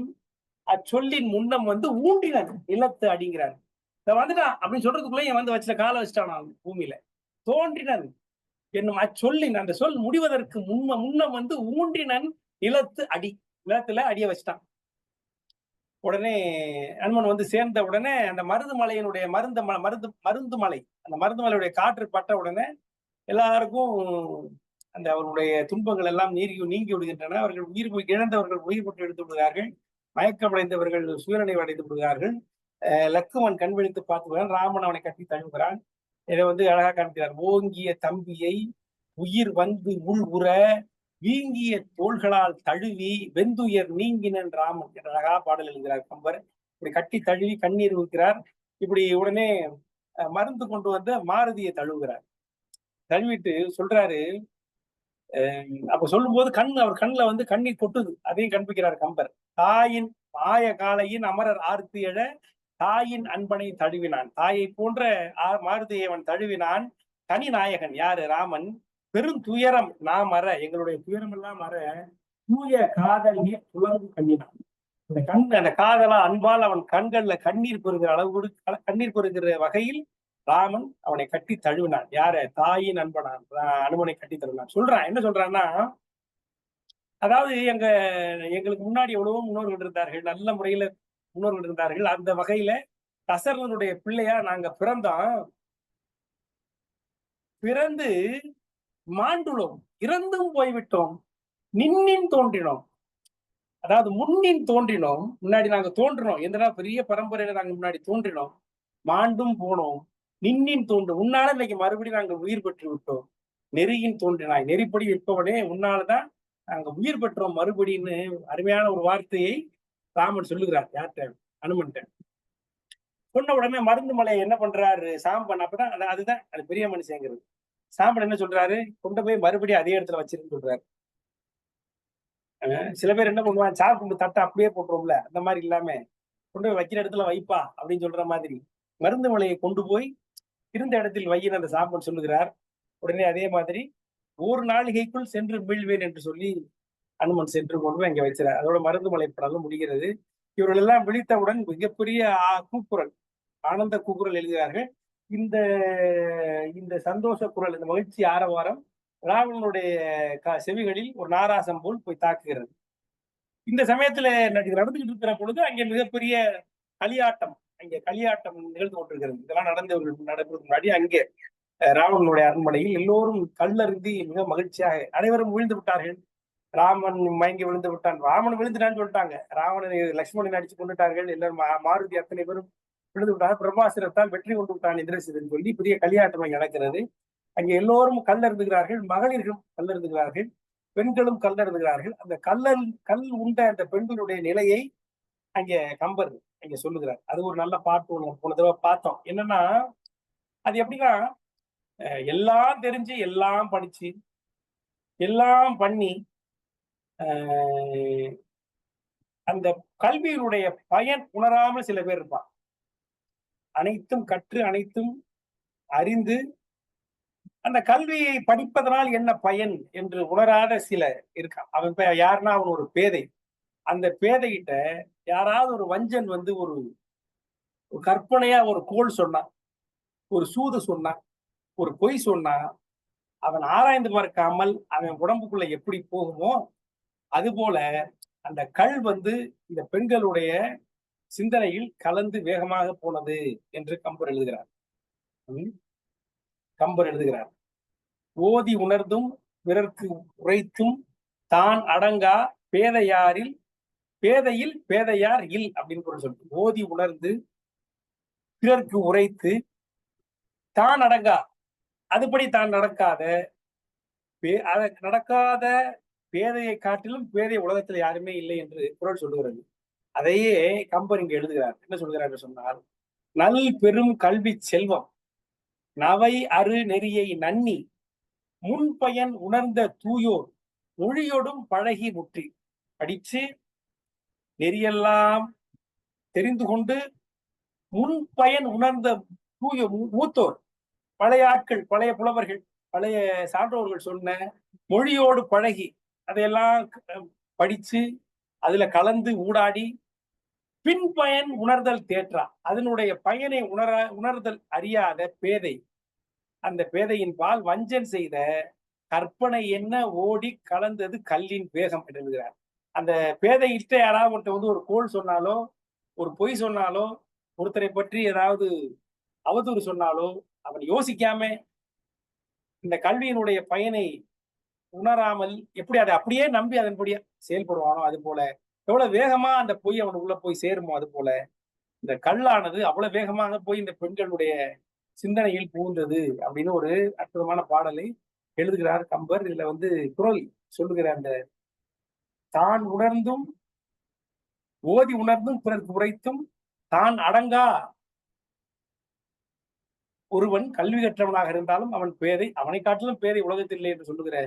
அச்சொல்லின் முன்னம் ஊண்டினன் நிலத்து அடிங்கிறார். வந்துட்டான் அப்படின்னு சொல்றதுக்குள்ளே வச்சுட்ட காலை வச்சுட்டானா பூமியில. தோன்றினன் என்னும் அச்சொல்லின், அந்த சொல் முடிவதற்கு முன்னம் ஊன்றினன் நிலத்து அடி, நிலத்துல அடிய வச்சுட்டான். உடனே அனுமன் சேர்ந்த உடனே அந்த மருது மலையினுடைய மருந்து மலை, அந்த மருந்து மலையுடைய காற்று பட்ட உடனே எல்லாருக்கும் அந்த அவர்களுடைய துன்பங்கள் எல்லாம் நீங்கி விடுகின்றன. அவர்கள் இழந்தவர்கள் உயிர் பெற்று எடுத்து விடுகிறார்கள், மயக்கமடைந்தவர்கள் சுயநினைவு அடைந்து விடுகிறார்கள். லக்குவன் கண் விழித்து பார்த்துக்கிறான், ராமன் அவனை கட்டி தழுவுகிறான். இதை அழகா காண்கிறார். ஓங்கிய தம்பியை உயிர் உள் உற வீங்கிய தோள்களால் தழுவி வெந்துயர் நீங்கினன் ராமன் என்ற அழகா பாடல் எழுதுகிறார் கம்பர். இப்படி கட்டி தழுவி கண்ணீர் ஊக்கிறார். இப்படி உடனே மருந்து கொண்டு மாருதியை தழுவுகிறார். தழுவிட்டு சொல்றாரு. அப்ப சொல்லும் போது அவர் கண்ணுல கண்ணீர் கொட்டுது. அதையும் கண்பிக்கிறார் கம்பர். தாயின் ஆய காலையின் அமரர் ஆர்த்து எழ தாயின் அன்பனை தழுவினான். தாயை போன்ற மாருதியை அவன் தழுவினான். தனி நாயகன் யாரு? ராமன். பெருந்துயரம் நாம் அற, எங்களுடைய துயரம் எல்லாம் அற தூய காதலிய துளங்கு கண்ணினான். அந்த காதலா அன்பால் அவன் கண்கள்ல கண்ணீர் பெறுகிற வகையில் ராமன் அவனை கட்டி தழுவினான். யார? தாயின் அன்பனான் அனுமனை கட்டி தழுவினான். சொல்றான். என்ன சொல்றான்னா, அதாவது எங்களுக்கு முன்னாடி எவ்வளவோ முன்னோர்கள் இருந்தார்கள், நல்ல முறையில முன்னோர்கள் இருந்தார்கள். அந்த வகையில தசரதனுடைய பிள்ளையா நாங்க பிறந்து மாண்டுளோம், இறந்தும் போய்விட்டோம், நின்னின் தோன்றினோம். அதாவது முன்னின் தோன்றினோம், முன்னாடி நாங்க தோன்றினோம், எந்தனா பெரிய பரம்பரையில நாங்க முன்னாடி தோன்றினோம், மாண்டும் போனோம், நின்னின் தோன்றும், உன்னால இன்னைக்கு மறுபடியும் நாங்கள் உயிர் பெற்று விட்டோம். நெறியின் தோன்றினாய், நெறிப்படி இருப்பவனே உன்னாலதான் நாங்க உயிர் பெற்றோம் மறுபடின்னு அருமையான ஒரு வார்த்தையை ராமன் சொல்லுகிறார். யார்கிட்ட? அனுமன்ட்ட. சொன்ன உடனே மருந்து மலையை என்ன பண்றாரு சாம்பன்? அப்பதான் அதுதான் அது பெரிய மனுஷங்கிறது. சாம்பன் என்ன சொல்றாரு? கொண்டு போய் மறுபடியும் அதே இடத்துல வச்சிருன்னு சொல்றாரு. சில பேர் என்ன பண்ணுவாங்க, சாப்பிட்டு தட்டை அப்படியே போட்டுருவோம்ல, அந்த மாதிரி இல்லாம கொண்டு போய் வைக்கிற இடத்துல வைப்பா அப்படின்னு சொல்ற மாதிரி மருந்து மலையை கொண்டு போய் இருந்த இடத்தில் வையின் அந்த சாம்பன் சொல்லுகிறார். உடனே அதே மாதிரி ஒரு நாளிகைக்குள் சென்று மீள்வேன் என்று சொல்லி அனுமன் சென்று கொண்டு போய் அங்க வச்சிருக்கார். அதோட மருந்து மலை படம் முடிகிறது. இவர்கள் எல்லாம் விழித்தவுடன் மிகப்பெரிய கூக்குரல், ஆனந்த கூக்குரல் எழுதுகிறார்கள். இந்த சந்தோஷ குரல், இந்த மகிழ்ச்சி ஆரவாரம் ராவணனுடைய செவிகளில் ஒரு நாராசம் போல் போய் தாக்குகிறது. இந்த சமயத்துல நடந்துகிட்டு இருக்கிற பொழுது அங்கே மிகப்பெரிய களியாட்டம், அங்கே களியாட்டம் நிகழ்ந்து கொண்டிருக்கிறது. இதெல்லாம் நடப்பதற்கு முன்னாடி அங்கே ராவணனுடைய அரண்மனையில் எல்லோரும் கல்லருந்தி மிக மகிழ்ச்சியாக அனைவரும் விழுந்து விட்டார்கள். ராமன் மயங்கி விழுந்து விட்டான். ராமன் விழுந்துட்டான்னு சொல்லிட்டாங்க. ராவணனை லட்சுமணன் அடிச்சு கொண்டுட்டார்கள். எல்லாரும் மாருதி அத்தனை பேரும் விழுந்து விட்டாங்க. பிரம்மாஸ்திரத்தால் வெற்றி கொண்டு விட்டான் இந்திரசிதன் சொல்லி பெரிய களியாட்டம் அங்கே நடக்கிறது. அங்கே எல்லோரும் கல்லருந்துகிறார்கள். மகளிர்களும் கல்லருந்துகிறார்கள். பெண்களும் கல்லருந்துகிறார்கள். அந்த கல் உண்ட அந்த பெண்களுடைய நிலையை அங்கே கம்பர் அங்க சொல்லுகிறார். அது ஒரு நல்ல பாட்டு ஒண்ணு போன தடவை பார்த்தோம். என்னன்னா அது எப்படின்னா எல்லாம் தெரிஞ்சு எல்லாம் படிச்சு எல்லாம் பண்ணி அந்த கல்வியினுடைய பயன் உணராமல் சில பேர் இருப்பான். அனைத்தும் கற்று அனைத்தும் அறிந்து அந்த கல்வியை படிப்பதனால் என்ன பயன் என்று உணராத சில இருக்கான். அவன் யாருன்னா அவன் ஒரு பேதை. அந்த பேதைகிட்ட யாராவது ஒரு வஞ்சன் வந்து ஒரு கற்பனையா ஒரு கோள் சொன்னான், ஒரு சூது சொன்னான், ஒரு பொய் சொன்னா, அவன் ஆராய்ந்து பார்க்காமல் அவன் உடம்புக்குள்ள எப்படி போகுமோ அது போல அந்த கல் வந்து இந்த பெண்களுடைய சிந்தனையில் கலந்து வேகமாக போனது என்று கம்பர் எழுதுகிறார். ஓதி உணர்ந்தும் பிறர்க்கு உரைத்தும் தான் அடங்கா பேதையாரில் பேதையில் பேதையார் இல் அப்படின்னு கூட சொல்லுது. ஓதி உணர்ந்து பிறர்க்கு உரைத்து தான் அடங்கா அதுபடி தான் நடக்காத நடக்காத பேதையை காட்டிலும் பேதை உலகத்தில் யாருமே இல்லை என்று குறள் சொல்லுகிறது. அதையே கம்பர் இங்கு எழுதுகிறார். என்ன சொல்கிறார் என்று சொன்னால், நல் பெரும் கல்வி செல்வம் நவை அரு நெறியை நன்னி முன்பயன் உணர்ந்த தூயோர் மொழியோடும் பழகி முற்றி படிச்சு நெறியெல்லாம் தெரிந்து கொண்டு முன்பயன் உணர்ந்த தூய மூத்தோர், பழைய ஆட்கள், பழைய புலவர்கள், பழைய சான்றோர்கள் சொன்ன மொழியோடு பழகி அதையெல்லாம் படிச்சு அதுல கலந்து ஊடாடி பின்பயன் உணர்தல் தேற்றா அதனுடைய பயனை உணர்தல் அறியாத பேதை, அந்த பேதையின் பால் வஞ்சன் செய்த கற்பனை என்ன ஓடி கலந்தது கல்லின் வேகம் என்று எழுதுகிறார். அந்த பேதையிட்ட யாராவது ஒருத்தர் வந்து ஒரு கோள் சொன்னாலோ ஒரு பொய் சொன்னாலோ ஒருத்தரை பற்றி ஏதாவது அவதூறு சொன்னாலோ அவன் யோசிக்காம இந்த கல்வியினுடைய பயனை உணராமல் எப்படி அதை அப்படியே நம்பி அதன்படியே செயல்படுவானோ அது போல எவ்வளவு வேகமா அந்த பொய் அவனுக்குள்ள போய் சேருமோ அது போல இந்த கல்லானது அவ்வளவு வேகமாக போய் இந்த பெண்களுடைய சிந்தனையில் புகுந்தது அப்படின்னு ஒரு அற்புதமான பாடலை எழுதுகிறார் கம்பர். இதுல வந்து குறள் சொல்லுகிற அந்த தான் உணர்ந்தும் ஓதி உணர்ந்தும் பிறருக்கு உரைத்தும் தான் அடங்கா ஒருவன் கல்வி கற்றவனாக இருந்தாலும் அவன் பேதை, அவனை காட்டிலும் பேதை உலகத்தில் இல்லை என்று சொல்லுகிற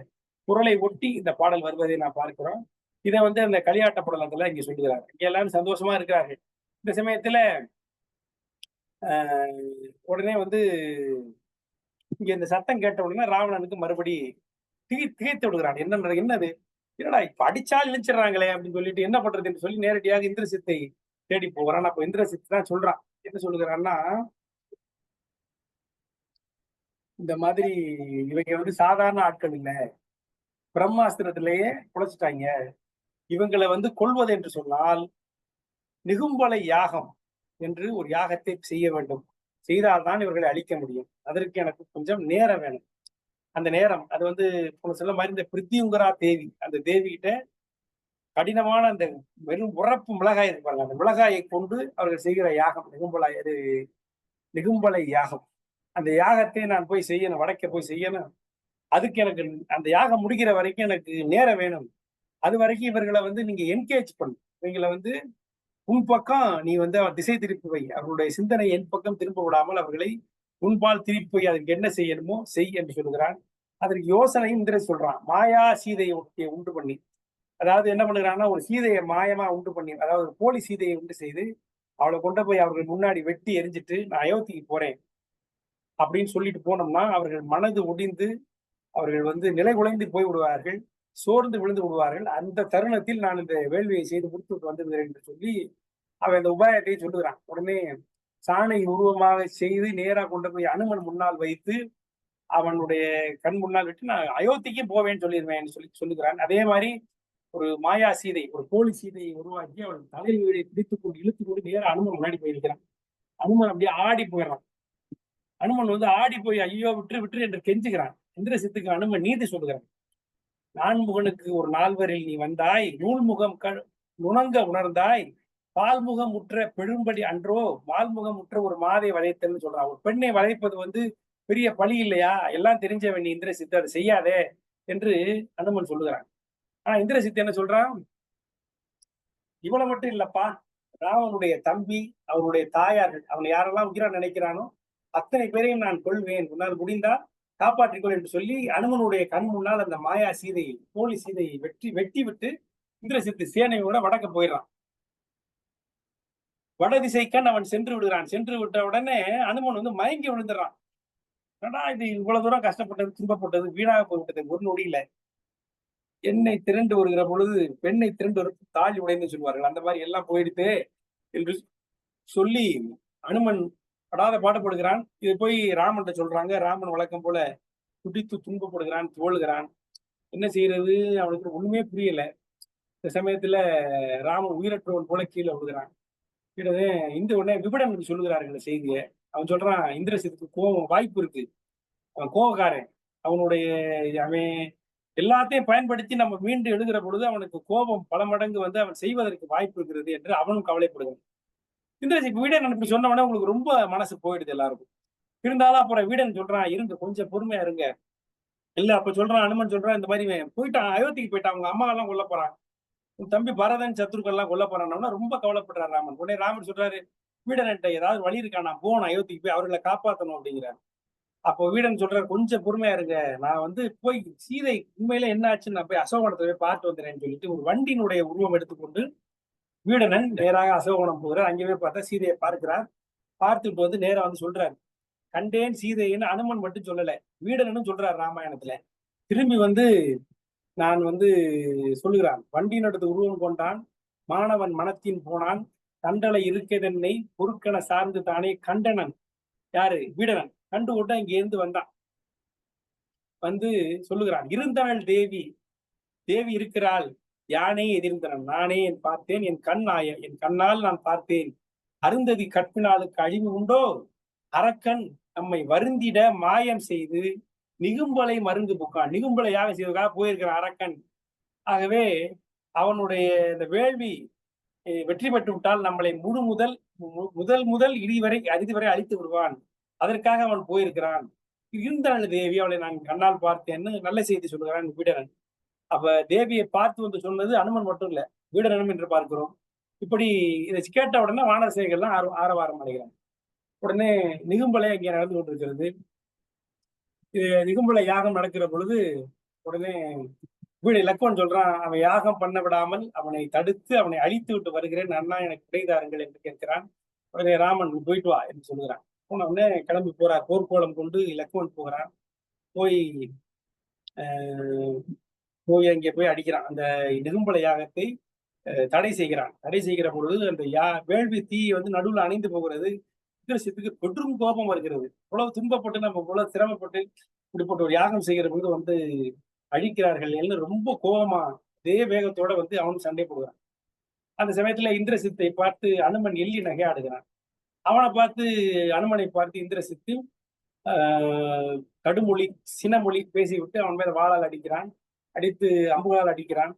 குறளை ஒட்டி இந்த பாடல் வருவதை நான் பார்க்கிறோம். இதை வந்து அந்த களியாட்ட படலத்துல இங்க சொல்லுகிறார். இங்க எல்லாரும் சந்தோஷமா இருக்கிறார்கள். இந்த சமயத்துல உடனே வந்து இங்க இந்த சத்தம் கேட்ட உடனே ராவணனுக்கு மறுபடி திகைத்து விடுகிறான். என்னது என்னடா இப்ப அடிச்சால் இழிச்சிடறாங்களே அப்படின்னு சொல்லிட்டு என்ன பண்றதுன்னு சொல்லி நேரடியாக இந்திரசித்தை தேடி போகிறான். அப்ப இந்திரசித்து தான் சொல்றான். என்ன சொல்லுகிறான்னா, இந்த மாதிரி இவங்க வந்து சாதாரண ஆட்கள் இல்ல, பிரம்மாஸ்திரத்திலேயே குலைச்சிட்டாங்க. இவங்களை வந்து கொள்வது என்று சொன்னால் நிகும்பலை யாகம் என்று ஒரு யாகத்தை செய்ய வேண்டும். செய்தால்தான் இவர்களை அழிக்க முடியும். அதற்கு எனக்கு கொஞ்சம் நேரம் வேணும். அந்த நேரம் அது வந்து சொல்ல மாதிரி இந்த பிரித்தியுங்கரா தேவி, அந்த தேவி கிட்ட கடினமான அந்த வெறும் உரப்பு மிளகாய் இருப்பாங்க, அந்த மிளகாயை கொண்டு அவர்கள் செய்கிற யாகம் நிகும்பலை யாகம். அந்த யாகத்தை நான் போய் செய்யணும், வடக்க போய் செய்யணும். அதுக்கு எனக்கு அந்த யாகம் முடிகிற வரைக்கும் எனக்கு நேரம் வேணும். அது வரைக்கும் இவர்களை வந்து நீங்க என்கேஜ் பண்ணு, இவங்களை வந்து உன் பக்கம் நீ வந்து திசை திருப்பி வை, அவர்களுடைய சிந்தனை என் பக்கம் திரும்ப விடாமல் அவர்களை உன்பால் திருப்பி போய் அதுக்கு என்ன செய்யணுமோ செய் என்று சொல்லுகிறான். அதற்கு யோசனையும் இந்திரன் சொல்றான். மாயா சீதையை உண்டு பண்ணி, அதாவது என்ன பண்ணுகிறான்னா ஒரு சீதையை மாயமா உண்டு பண்ணி, அதாவது போலி சீதையை உண்டு செய்து அவளை கொண்டு போய் அவர்கள் முன்னாடி வெட்டி எரிஞ்சிட்டு நான் அயோத்திக்கு போறேன் அப்படின்னு சொல்லிட்டு போனோம்னா அவர்கள் மனது ஒடிந்து அவர்கள் வந்து நிலை குலைந்து போய் விடுவார்கள், சோர்ந்து விழுந்து விடுவார்கள். அந்த தருணத்தில் நான் இந்த வேள்வியை செய்து முடித்துட்டு வந்துருக்கிறேன் என்று சொல்லி அவன் இந்த உபாயத்தை சொல்லுகிறான். உடனே சாணை உருவமாக செய்து நேராக கொண்டு போய் அனுமன் முன்னால் வைத்து அவனுடைய கண் முன்னால் விட்டு நான் அயோத்திக்கு போவேன்னு சொல்லிடுவேன் சொல்லுகிறான். அதே மாதிரி ஒரு மாயா சீதை, ஒரு போலி சீதையை உருவாக்கி அவன் தலைவீழை பிடித்துக் கொண்டு இழுத்து கொண்டு நேராக அனுமன் முன்னாடி போயிருக்கிறான். அனுமன் அப்படியே ஆடி போயிடறான். அனுமன் வந்து ஆடி போய் ஐயோ விட்டு விட்டு என்று கெஞ்சுகிறான். இந்திரசித்துக்கு அனுமன் நீதி சொல்லுகிறான். நான்முகனுக்கு ஒரு நால்வரில் நீ வந்தாய், நூல்முகம் நுணங்க உணர்ந்தாய், பால்முகம் உற்ற பெரும்படி அன்றோ, மால்முகம் உற்ற ஒரு மாதை வளைத்தல்னு சொல்றான். ஒரு பெண்ணை வளைப்பது வந்து பெரிய பழி இல்லையா? எல்லாம் தெரிஞ்சவன் நீ இந்திரசித்து, அதை செய்யாதே என்று அனுமன் சொல்லுகிறான். ஆனா இந்திரசித்து என்ன சொல்றான்? இவளை மட்டும் இல்லப்பா, ராவனுடைய தம்பி, அவருடைய தாயார்கள், அவனை யாரெல்லாம் உயிரா நினைக்கிறானோ அத்தனை பேரையும் நான் கொள்வேன், உன்னால் முடிந்தால் காப்பாற்றிக்கொள் என்று சொல்லி அனுமனுடைய கண் முன்னால் அந்த மாயா சீதையை, போலி சீதையை வெட்டி விட்டு இந்திரசித்து சேனையோட வடக்க போயிடறான். வடதிசைக்கண் அவன் சென்று விடுகிறான். சென்று விட்ட உடனே அனுமன் வந்து மயங்கி விழுந்துடுறான். ஏன்னா இது இவ்வளவு தூரம் கஷ்டப்பட்டது, துன்பப்பட்டது வீணாக போய்விட்டது ஒரு நொடியில. எண்ணெய் திரண்டு வருகிற பொழுது பெண்ணை திரண்டு வரும் தாலி உடைந்து சொல்வார்கள். அந்த மாதிரி எல்லாம் போயிடுத்து என்று சொல்லி அனுமன் படாத பாடுபடுகிறான். இது போய் ராமன்ட்ட சொல்றாங்க. ராமன் வழக்கம் போல துடித்து துன்பப்படுகிறான், துவழுகிறான். என்ன செய்யறது அவனுக்கு ஒண்ணுமே புரியல. இந்த சமயத்துல ராமன் உயிரற்றவன் போல கீழே விடுகிறான். கீழே இந்த உடனே விபடன் சொல்லுகிறார்கள் செய்தியை. அவன் சொல்றான், இந்திரசித்துக்கு கோபம் வாய்ப்பு இருக்கு, அவன் கோபக்காரன், அவனுடைய அவன் எல்லாத்தையும் பயன்படுத்தி நம்ம மீண்டு எழுகிற பொழுது அவனுக்கு கோபம் பல மடங்கு வந்து அவன் செய்வதற்கு வாய்ப்பு இருக்கிறது என்று அவனும் கவலைப்படுகிறான். இந்திரஜித் வீடன் அனுப்பி சொன்ன உடனே உங்களுக்கு ரொம்ப மனசு போயிடுது எல்லாருக்கும். இருந்தாலும் அப்புறம் வீடன் சொல்றான், இருங்க கொஞ்சம் பொறுமையா இருங்க. இல்ல அப்ப சொல்றான், அனுமன் சொல்றான், இந்த மாதிரி போயிட்டான், அயோத்திக்கு போயிட்டான், அவங்க அம்மா எல்லாம் கொல்ல போறான், உன் தம்பி பரதன் சத்ருக்கள் எல்லாம் கொல்ல போறான்னா ரொம்ப கவலைப்படுறாரு ராமன். உடனே ராமன் சொல்றாரு, வீடன்ட்ட ஏதாவது வழி இருக்கா, நான் போகணும் அயோத்திக்கு போய் அவர்களை காப்பாற்றணும் அப்படிங்கிறார். அப்போ வீடன் சொல்றாரு, கொஞ்சம் பொறுமையா இருங்க, நான் வந்து போய் சீதை உண்மையில என்ன ஆச்சுன்னு நான் போய் அசோகவனத்தை போய் பார்த்து வந்துறேன்னு சொல்லிட்டு ஒரு வண்டியினுடைய உருவம் எடுத்துக்கொண்டு வீடனன் நேராக அசோகவனம் போகிறார். அங்கே போய் பார்த்தா சீதையை பார்க்கிறார். பார்த்துட்டு வந்து நேரா வந்து சொல்றாரு, கண்டேன் சீதைன்னு அனுமன் மட்டும் சொல்லல, வீடனும் சொல்றாரு ராமாயணத்துல. திரும்பி வந்து நான் வந்து சொல்லுகிறான், வண்டியினடுத்து உருவம் கொண்டான், மாணவன் மனத்தின் போனான், கண்டலை இருக்கதென்னை பொருட்கன சார்ந்து தானே கண்டனன். யாரு? வீடனன். கண்டு கொண்டு இங்க இருந்து வந்தான். வந்து சொல்லுகிறான், இருந்தவள் தேவி, தேவி இருக்கிறாள், யானே எதிர்ந்தனன், நானே என் பார்த்தேன், என் கண்ணால் நான் பார்த்தேன். அருந்ததி கற்பினாளுக்கு அழிவு உண்டோ, அரக்கன் நம்மை வருந்திட மாயம் செய்து நிகும்பலை மருந்து புக்கான். நிகும்பலை யாக செய்வதற்காக போயிருக்கிறான் அரக்கன். ஆகவே அவனுடைய இந்த வேள்வி வெற்றி பெற்று விட்டால் நம்மளை முதல் இறுதி வரை அழித்து விடுவான். அதற்காக அவன் போயிருக்கிறான். இருந்தாள் தேவி, அவளை நான் கண்ணால் பார்த்தேன்னு நல்ல செய்தி சொல்லுகிறான் வீடனன். அப்ப தேவியை பார்த்து வந்து சொன்னது அனுமன் மட்டும் இல்ல, வீடனும் என்று பார்க்கிறோம். இப்படி இதை கேட்ட உடனே வானரசேகர்லாம் ஆரவாரம் அடைகிறான். உடனே நிகும்பலை அங்கே நடந்து கொண்டிருக்கிறது. நிகும்பலை யாகம் நடக்கிற பொழுது உடனே லக்குவன் சொல்றான், அவன் யாகம் பண்ண விடாமல் அவனை தடுத்து அவனை அழித்து விட்டு வருகிறேன், அண்ணா எனக்கு கிடைதாருங்கள் என்று கேட்கிறான். உடனே ராமன் போயிட்டு வா என்று சொல்லுகிறான். போன உடனே கிளம்பி போறார். போர்க்கோளம் கொண்டு லக்குவன் போகிறான். போய் அங்கே போய் அடிக்கிறான். அந்த நிகும்பல யாகத்தை தடை செய்கிறான். தடை செய்கிற பொழுது அந்த வேள்வி தீ வந்து நடுவில் அணைந்து போகிறது. இந்திரசித்துக்கு பெரும் கோபம் வருகிறது. இவ்வளவு துன்பப்பட்டு நம்ம இவ்வளவு சிரமப்பட்டு இப்படிப்பட்ட ஒரு யாகம் செய்கிற பொழுது வந்து அழிக்கிறார்கள் ரொம்ப கோபமா அதே வேகத்தோட வந்து அவன் சண்டை போடுகிறான். அந்த சமயத்துல இந்திரசித்தை பார்த்து அனுமன் எள்ளி நகையாடுகிறான். அவனை பார்த்து அனுமனை பார்த்து இந்திரசித்து கடுமொழி சினமொழி பேசிவிட்டு அவன் மேல வாளால் அடிக்கிறான். அடித்து அம்புகளால் அடிக்கிறான்.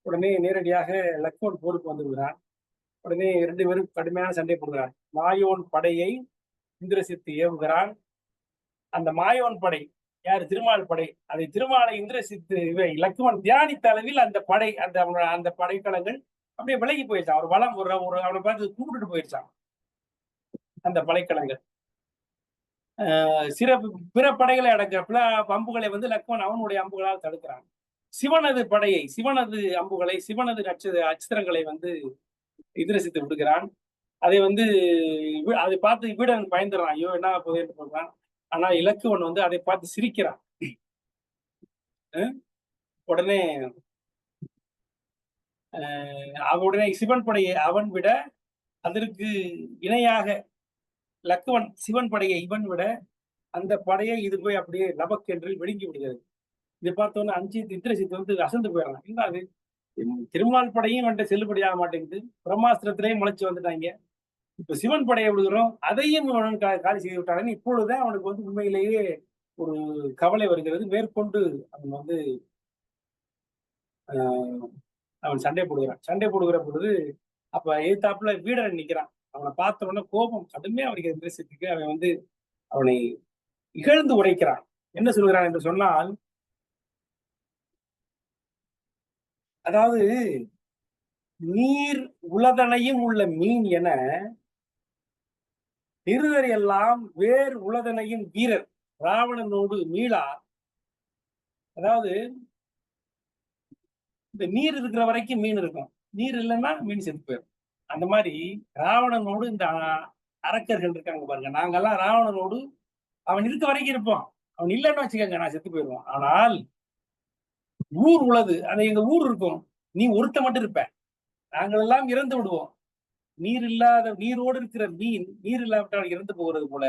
உடனே நேரடியாக லக்குவன் போருக்கு வந்து விடுகிறான். உடனே 2 பேரும் கடுமையான சண்டை போடுகிறார். மாயோன் படையை இந்திரசித்து ஏவுகிறான். அந்த மாயோன் படை யாரு? திருமால் படை. அதை திருமாலை இந்திரசித்து லக்குவன் தியானித்த அளவில் அந்த படை அந்த படைக்கலங்கள் அப்படியே விலகி போயிடுச்சான். ஒரு வளம் ஒரு அவனை பார்த்து கூப்பிட்டு போயிடுச்சான் அந்த படைக்கலங்கள். பிற படைகளை அடக்கிறப்பல அம்புகளை வந்து லக்குவன் அவனுடைய அம்புகளால் தடுக்கிறான். சிவனது அம்புகளை, சிவனது அச்சரங்களை வந்து இந்திரசித்து விடுகிறான். அதை வந்து அதை பார்த்து வீடன் பயந்துறான். ஐயோ என்ன போகுதுன்னு சொல்றான். ஆனா இலக்குவன் வந்து அதை பார்த்து சிரிக்கிறான். உடனே உடனே சிவன் படையை அவன் விட அதற்கு இணையாக லக்குவன் சிவன் படையை இவன் விட அந்த படையை இது போய் அப்படியே லபக் என்று விழுங்கி விடுகிறது. இதை பார்த்தோன்னு இந்திரசித்து வந்து அசந்து போயிடறான். என்ன அது, திருமால் படையும் வந்துட்டு செல்லுபடியாக மாட்டேங்குது, பிரம்மாஸ்திரத்திலேயும் முளைச்சு வந்துட்டாங்க, இப்ப சிவன் படையை விடுகிறோம், அதையும் அவன் காலி செய்து விட்டான். இப்பொழுதுதான் அவனுக்கு வந்து உண்மையிலேயே ஒரு கவலை வருகிறது. மேற்கொண்டு அவன் வந்து அஹ், அவன் சண்டை போடுகிறான். சண்டை போடுகிற பொழுது அப்ப எதிர்த்தாப்புல வீடரன் நிக்கிறான். அவனை பார்த்த உடனே கோபம் கடுமையா அவனுக்கு எதிர்த்து அவன் வந்து அவனை இகழ்ந்து உரைக்கிறான். என்ன சொல்கிறான் என்று சொன்னால், அதாவது நீர் உளதனையும் உள்ள மீன் என நிருதர் எல்லாம் வேர் உளதனையும் வீரர் ராவணனோடு மீளா. அதாவது இந்த நீர் இருக்கிற வரைக்கும் மீன் இருக்கும், நீர் இல்லைன்னா மீன் செத்து போயிடும். அந்த மாதிரி ராவணனோடு இந்த அரக்கர்கள் இருக்காங்க பாருங்க, நாங்கெல்லாம் ராவணனோடு அவன் இருக்க வரைக்கும் இருப்போம். அவன் இல்லைன்னு வச்சுக்கோங்க, நான் செத்து போயிடுவான். ஆனால் ஊர் உளது, அது எங்க ஊர் இருக்கும், நீ ஒருத்த மட்டும் இருப்ப, நாங்கள் எல்லாம் இறந்து விடுவோம். நீர் இல்லாத நீரோடு இருக்கிற மீன் நீர் இல்லாவிட்டால் இறந்து போகிறது போல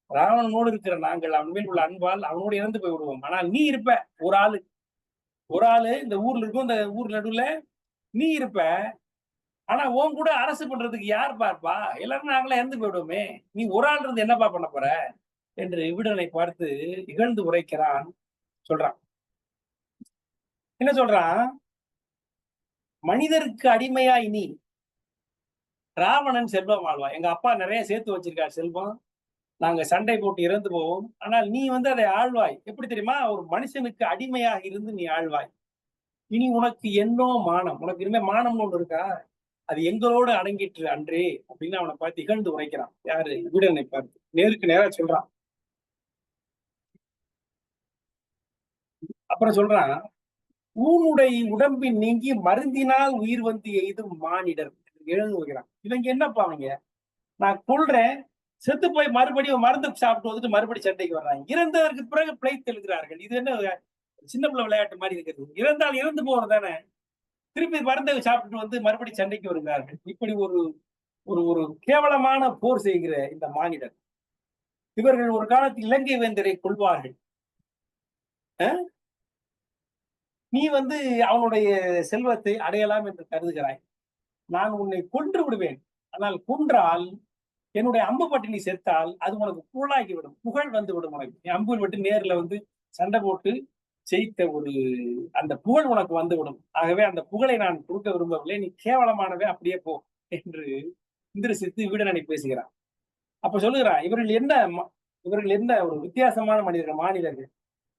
ராவணனோடு இருக்கிற நாங்கள் அவன் மேல் உள்ள அன்பால் அவனோடு இறந்து போய் விடுவோம். ஆனால் நீ இருப்ப, ஒரு ஆளு இந்த ஊர்ல இருக்கும், இந்த ஊர் நடுவுல நீ இருப்ப. ஆனா உன் கூட அரசு பண்றதுக்கு யார் பார்ப்பா? எல்லாரும் நாங்களே இறந்து போயிடுவோமே, நீ ஒரு ஆள் இருந்து என்னப்பா பண்ண போற என்று விடனை பார்த்து இகழ்ந்து உரைக்கிறான். சொல்றான், என்ன சொல்றான்? மனிதருக்கு அடிமையாய் நீ, ராவணன் செல்வம் வாழ்வான். எங்க அப்பா நிறைய சேர்த்து வச்சிருக்கார் செல்வம், நாங்க சண்டை போட்டு இறந்து போவோம். ஆனால் நீ வந்து அதை ஆழ்வாய். எப்படி தெரியுமா? ஒரு மனுஷனுக்கு அடிமையாக இருந்து நீ ஆழ்வாய். இனி உனக்கு என்னோ மானம், உனக்கு இனிமே மானம்னு ஒண்ணு இருக்கா? அது எங்களோடு அடங்கிட்டு அன்றே அப்படின்னு அவனை பார்த்து இகழ்ந்து உரைக்கிறான். யாரு? வீடனை பார்த்து நேருக்கு நேரா சொல்றான். அப்புறம் சொல்றான், ஊனுடைய உடம்பின் நீங்கி மருந்தினால் உயிர் வந்து எய்தும் மானிடர் எழுந்து வைக்கிறான். இவங்க என்னப்பா அவங்க? நான் கொள்றேன், செத்து போய் மறுபடியும் மருந்து சாப்பிட்டு வந்துட்டு மறுபடியும் சண்டைக்கு வர்றாங்க. இறந்ததற்கு பிறகு பிழைத்து எழுதுகிறார்கள். இது என்ன சின்ன பிள்ளை விளையாட்டு மாதிரி இருக்கிறது? இறந்தால் இறந்து போறது தானே, திருப்பி மருந்தை சாப்பிட்டு வந்து மறுபடியும் சண்டைக்கு வருகிறார்கள். இப்படி ஒரு ஒரு ஒரு கேவலமான போர் செய்கிற இந்த மானிடர். இவர்கள் ஒரு காலத்தில் இலங்கை வேந்தரை கொள்வார்கள். நீ வந்து அவனுடைய செல்வத்தை அடையலாம் என்று கருதுகிறாய். நான் உன்னை கொன்று விடுவேன். ஆனால் கொன்றால் என்னுடைய அம்பு பட்டு நீ செத்தால் அது உனக்கு புகழாகிவிடும், புகழ் வந்து விடும் உனக்கு. நீ அம்பு பட்டு நேர்ல வந்து சண்டை போட்டு ஜெயித்த ஒரு அந்த புகழ் உனக்கு வந்து விடும். ஆகவே அந்த புகழை நான் கொடுக்க விரும்பவில்லை, நீ கேவலமானவே, அப்படியே போ என்று இந்திரசித்து வீடனை பேசுகிறான். அப்ப சொல்லுகிறான், இவர்கள் என்ன ஒரு வித்தியாசமான மனிதர்கள், மாநிலர்கள்.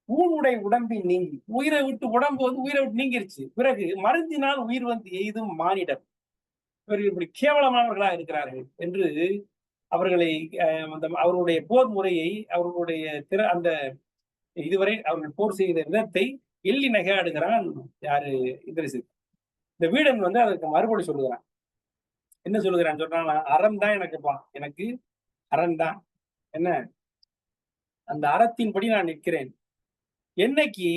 ஊனுடை உடம்பில் நீங்கி, உயிரை விட்டு உடம்பு வந்து உயிரை விட்டு நீங்கிருச்சு, பிறகு மருந்தினால் உயிர் வந்து எய்தும் மானிடர். இவர்கள் இப்படி கேவலமானவர்களா இருக்கிறார்கள் என்று அவர்களை அவர்களுடைய போர் முறையை, அவர்களுடைய அந்த இதுவரை அவர்கள் போர் செய்த விதத்தை எள்ளி நகையாடுகிறான். யாரு? இந்திரசித். இந்த வீடன் வந்து அதற்கு மறுபடி சொல்லுகிறான். என்ன சொல்லுகிறான்? சொல்றான், அறம் தான் எனக்கு அறம் தான். என்ன? அந்த அறத்தின்படி நான் நிற்கிறேன். என்னைக்கு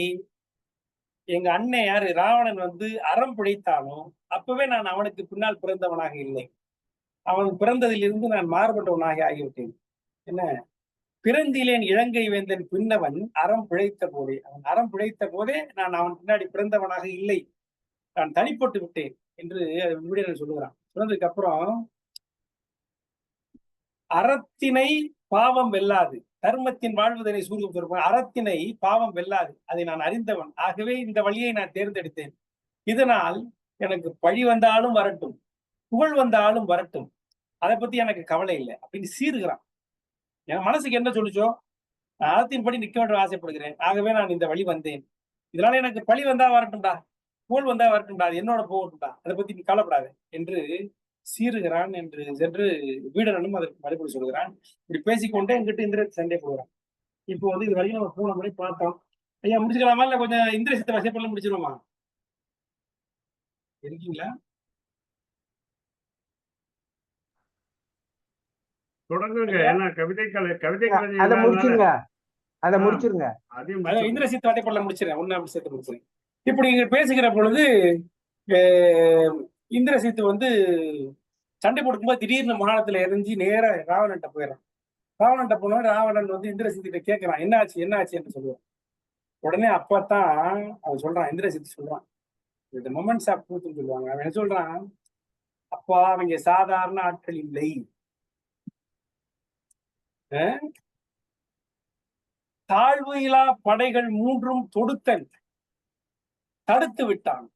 எங்க அண்ணன் யாரு ராவணன் வந்து அறம் பிழைத்தானோ அப்பவே நான் அவனுக்கு பின்னால் பிறந்தவனாக இல்லை. அவன் பிறந்ததிலிருந்து நான் மாறுபட்டவனாக ஆகிவிட்டேன். என்ன? பிறந்திலேன் இலங்கை வேந்தன் பின்னவன் அறம் பிழைத்த போதே, அவன் அறம் பிழைத்த போதே நான் அவன் பின்னாடி பிறந்தவனாக இல்லை, நான் தனிப்பட்டு விட்டேன் என்று வீடன் சொல்லுகிறான். சொன்னதுக்கு அப்புறம், அறத்தினை பாவம் வெல்லாது, தர்மத்தின் வாழ்வதனை சூரிய சொல்வான். அறத்தினை பாவம் வெல்லாது, அதை நான் அறிந்தவன். ஆகவே இந்த வழியை நான் தேர்ந்தெடுத்தேன். இதனால் எனக்கு பழி வந்தாலும் வரட்டும், புகழ் வந்தாலும் வரட்டும், அதை பத்தி எனக்கு கவலை இல்லை அப்படின்னு சீறுகிறான். என் மனசுக்கு என்ன சொல்லிச்சோ, நான் அறத்தின்படி நிற்க வேண்டும் ஆசைப்படுகிறேன், ஆகவே நான் இந்த வழி வந்தேன். இதனால எனக்கு பழி வந்தா வரட்டும்டா, புகழ் வந்தா வரட்டும்டா, அது என்னோட போகட்டும்டா, அதை பத்தி நீ கவலைப்படாது என்று சீறுகிறான். என்று சென்று வீடனும் அதற்கு மறுபடி சொல்கிறான். இப்படி பேசிக்கொண்டே எங்கிட்ட இந்திர சண்டை போகிறான். இப்போ வந்து இது வரைக்கும் நம்ம போன முறை பார்த்தோம். ஐயா முடிச்சுக்கலாமா, இல்ல கொஞ்சம் இந்திரசித்த வசப்பெல்லாம் முடிச்சிருவோமா? இருக்கீங்களா? தொடங்குங்க. ஏன்னா கவிதை அதை முடிச்சிருங்க, அதை முடிச்சிருங்க. இந்திரசித்த வட்டைப்படல முடிச்சிருக்கேன், ஒன்னு அப்படி சேர்த்து முடிச்சிருக்கேன். இப்படி இங்க பேசுகிற பொழுது இந்திரசித்து வந்து சண்டை போடுக்கும்போது திடீர்னு மகாணத்துல எரிஞ்சு நேர ராவணன்ட்ட போயிடறான். ராவணன்ட்ட போனா ராவணன் வந்து இந்திரசித்திட்ட கேட்கிறான், என்னாச்சு என்று சொல்லுவான். உடனே அப்பதான் அவன் சொல்றான், இந்திரசித்து சொல்றான், இந்த மொமெண்ட்ஸ் ஆஃப் ட்ரூத்னு சொல்லுவாங்க. அவன் என்ன சொல்றான், அப்பா அவங்க சாதாரண ஆட்கள் இல்லை, தாழ்வு இலா படைகள் மூன்றும் தொடுத்தன் தடுத்து விட்டான்.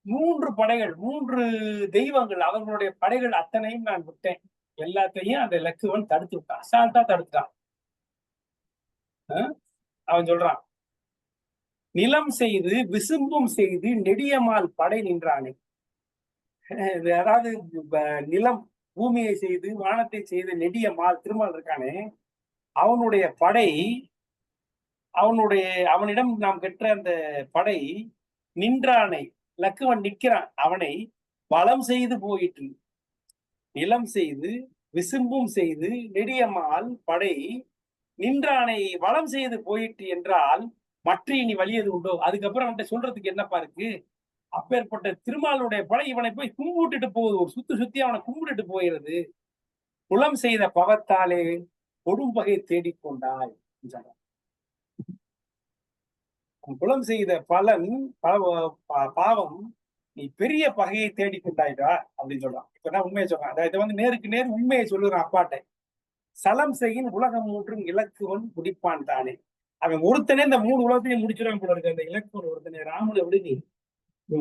3 படைகள், 3 தெய்வங்கள், அவர்களுடைய படைகள் அத்தனையும் நான் விட்டேன். எல்லாத்தையும் அந்த லக்குவன் தடுத்து விட்டான். அசால்ட்டா தடுத்துட்டான். அவன் சொல்றான், நிலம் செய்து விசும்பும் செய்து நெடியமால் படை நின்றானே. அதாவது நிலம் பூமியை செய்து வானத்தை செய்து நெடியமால் திருமால் இருக்கானே, அவனுடைய படை, அவனிடம் நாம் பெற்ற அந்த படை நின்றானை, லக்குவன் நிற்கிறான், அவனை பலம் செய்து போயிற்று. நிலம் செய்து விசும்பும் செய்து நெடியமால் படை நின்றானை வளம் செய்து போயிற்று என்றால் மற்ற இனி வலியது உண்டோ? அதுக்கப்புறம் அவன்கிட்ட சொல்றதுக்கு என்னப்பா இருக்கு? அப்பேற்பட்ட திருமாலுடைய படை இவனை போய் கும்பிட்டுட்டு போகுது, ஒரு சுத்தி அவனை கும்பிட்டுட்டு போகிறது. குலம் செய்த பவத்தாலே கொடும்பகை தேடிக்கொண்டாய். குலம் செய்த பலன் பாவம், நீ பெரிய பகையை தேடிக்கொண்டாயிடா அப்படின்னு சொல்றான். இப்பதான் உண்மையை சொல்றான். அதாவது நேருக்கு நேர் உண்மையை சொல்லுறான் அப்பாட்டை. சலம் செய்யின் உலகம் மூன்றும் இலக்குவன் முடிப்பான் தானே. அவன் ஒருத்தனே இந்த 3 உலகத்தையும் முடிச்சிடான் போல இருக்கு. அந்த இலக்குவன் ஒருத்தனே ராமனை விட நீ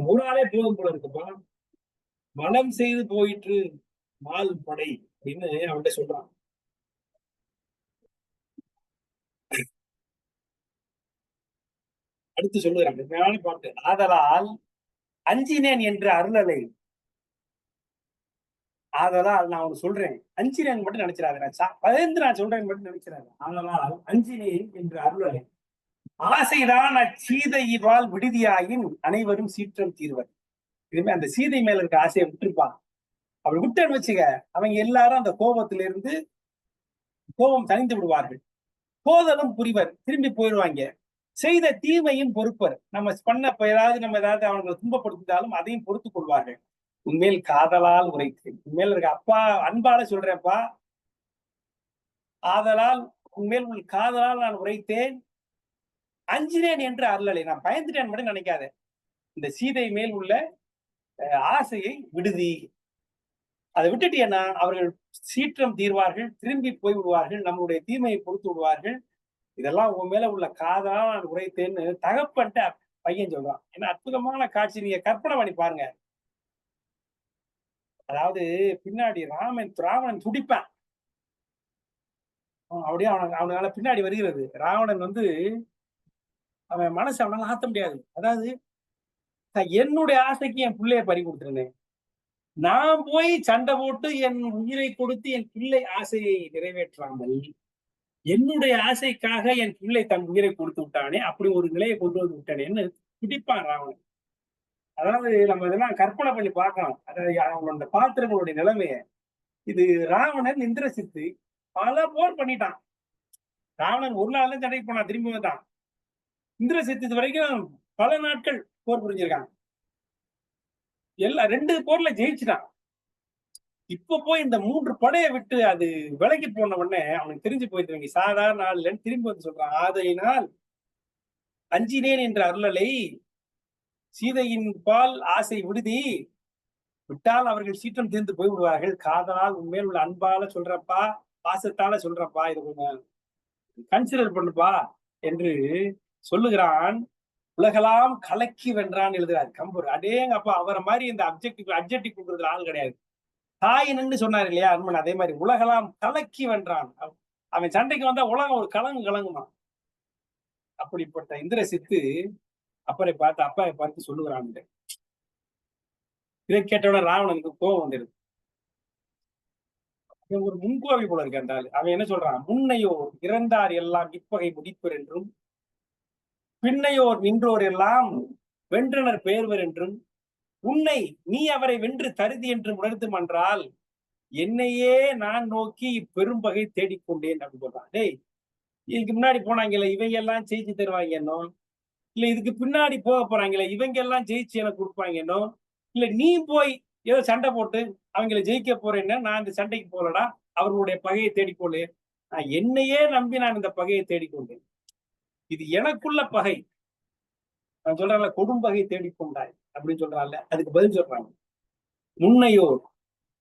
ஒரு ஆளே போதும் போல இருக்குப்பா. வளம் செய்து போயிற்று மால் படை அப்படின்னு அவன்கிட்ட சொல்றான். அடுத்து சொல்லுறாங்க பாட்டு. ஆதலால் அஞ்சினேன் என்று அருளலை. ஆதலால் நான் அவனு சொல்றேன், அஞ்சினேன் மட்டும் நினைச்சிடாது, நான் சொல்றேன் மட்டும் நினைச்சிடாது. ஆதலால் அஞ்சினேன் என்று அருளலை. ஆசைதான் அச்சீதையிவால் விடுதியாயின் அனைவரும் சீற்றம் தீர்வர். இதுமே அந்த சீதை மேல இருக்க ஆசையை விட்டுருப்பான். அப்படி விட்டேன்னு வச்சுக்க, அவங்க எல்லாரும் அந்த கோபத்திலிருந்து கோபம் தணிந்து விடுவார்கள். போதலும் புரிவர், திரும்பி போயிடுவாங்க. செய்த தீமையும் பொறுப்பர். நம்ம பண்ண ஏதாவது அவங்களை துன்பப்படுத்தினாலும் அதையும் பொறுத்துக் கொள்வார்கள். உண்மையில் காதலால் உரைத்தேன். உண்மையில இருக்க அப்பா அன்பால சொல்றேன்ப்பா. ஆதலால் உண்மையில் உள் காதலால் நான் உரைத்தேன். அஞ்சினேன் என்று அருளலை. நான் பயந்துட்டேன் மட்டும் நினைக்காத. இந்த சீதை மேல் உள்ள ஆசையை விடுதி. அதை விட்டுட்டேன்னா அவர்கள் சீற்றம் தீர்வார்கள், திரும்பி போய் விடுவார்கள், நம்மளுடைய தீமையை பொறுத்து விடுவார்கள். இதெல்லாம் உன் மேல உள்ள காதலா நான் உரைத்தேன்னு தகப்பன்ட்ட பையன் சொல்றான். ஏன்னா அற்புதமான காட்சி, நீங்க கற்பனை பண்ணி பாருங்க. அதாவது பின்னாடி ராவணன் துடிப்பான். அப்படியே அவனால பின்னாடி வருகிறது. ராவணன் அவன் மனசு அவனால ஆத்த முடியாது. அதாவது என்னுடைய ஆசைக்கு என் பிள்ளைய பறி கொடுத்துருந்தேன். நான் போய் சண்டை போட்டு என் உயிரை கொடுத்து என் பிள்ளை ஆசையை நிறைவேற்றாமல் என்னுடைய ஆசைக்காக என் பிள்ளை தன் உயிரை கொடுத்து விட்டானே, அப்படி ஒரு நிலையை கொண்டு வந்து விட்டானேன்னு துடிப்பான் ராவணன். அதாவது நம்ம இதெல்லாம் கற்பனை பண்ணி பார்க்கலாம். அதாவது அவங்களோட பாத்திரங்களுடைய நிலைமைய. இது ராவணன் இந்திரசித்து பல போர் பண்ணிட்டான். ராவணன் ஒரு நாள்ல சண்டைக்கு போனான், திரும்பி வந்தான். இந்திரசித்து இது வரைக்கும் பல நாட்கள் போர் புரிஞ்சிருக்கான். 2 போர்ல ஜெயிச்சுட்டான். இப்ப போய் இந்த 3 படையை விட்டு அது விலகி போன உடனே அவனுக்கு தெரிஞ்சு போயிட்டு சாதாரண ஆள் இல்லைன்னு திரும்பி வந்து சொல்றான். ஆதையினால் அஞ்சினேன் என்ற அருளலை சீதையின் பால் ஆசை விடுதி விட்டால் அவர்கள் சீற்றம் தீர்ந்து போய் விடுவார்கள். காதலால் உண்மையில் உள்ள அன்பால சொல்றப்பா, பாசத்தால சொல்றப்பா, இது கொஞ்சம் கன்சிடர் பண்ணுப்பா என்று சொல்லுகிறான். உலகெல்லாம் கலக்கி வென்றான் எழுதுறாரு கம்பர். அடேங்கப்பா, அவரை மாதிரி இந்த அப்ஜெக்டிவ் கொடுக்குறது ஆள் கிடையாது. தாயினன்னு சொன்னார் இல்லையா அன்பன், அதே மாதிரி உலகெல்லாம் கலக்கி வென்றான். அவன் சண்டைக்கு வந்தா உலகம் ஒரு கலங்குமா. அப்படிப்பட்ட இந்திரசித்து அப்பாவை பார்த்து சொல்லுகிறான். இதை கேட்டவுடன் ராவணனுக்கு கோபம் வந்துருது. ஒரு முன்கோவி போல இருக்கு அந்த ஆளு. அவன் என்ன சொல்றான்? முன்னையோர் இறந்தார் எல்லாம் இப்பகை முடிப்பர் என்றும், பின்னையோர் நின்றோர் எல்லாம் வென்றனர் பெயர்வர் என்றும், உன்னை நீ அவரை வென்று தருதி என்று உணர்த்தும் என்றால் என்னையே நான் நோக்கி இப்பெரும்பகை தேடிக்கொண்டேன் அப்படின்னு சொல்றான். டேய், இதுக்கு முன்னாடி போனாங்கல்ல இவங்க எல்லாம் ஜெயிச்சு தருவாங்க என்னோ, இல்ல இதுக்கு பின்னாடி போக போறாங்கல்ல இவங்க எல்லாம் ஜெயிச்சு எனக்கு கொடுப்பாங்க என்னோ, இல்ல நீ போய் ஏதோ சண்டை போட்டு அவங்கள ஜெயிக்க போறேன்னா நான் இந்த சண்டைக்கு போகலடா, அவர்களுடைய பகையை தேடிக்கொள்ளேன். நான் என்னையே நம்பி நான் இந்த பகையை தேடிக்கொண்டேன். இது எனக்குள்ள பகை. நான் சொல்றேன்ல, கொடும்பகை தேடிக்கொண்டாய் அப்படின்னு சொல்றான்ல, அதுக்கு பதில் சொல்றாங்க. முன்னையோர்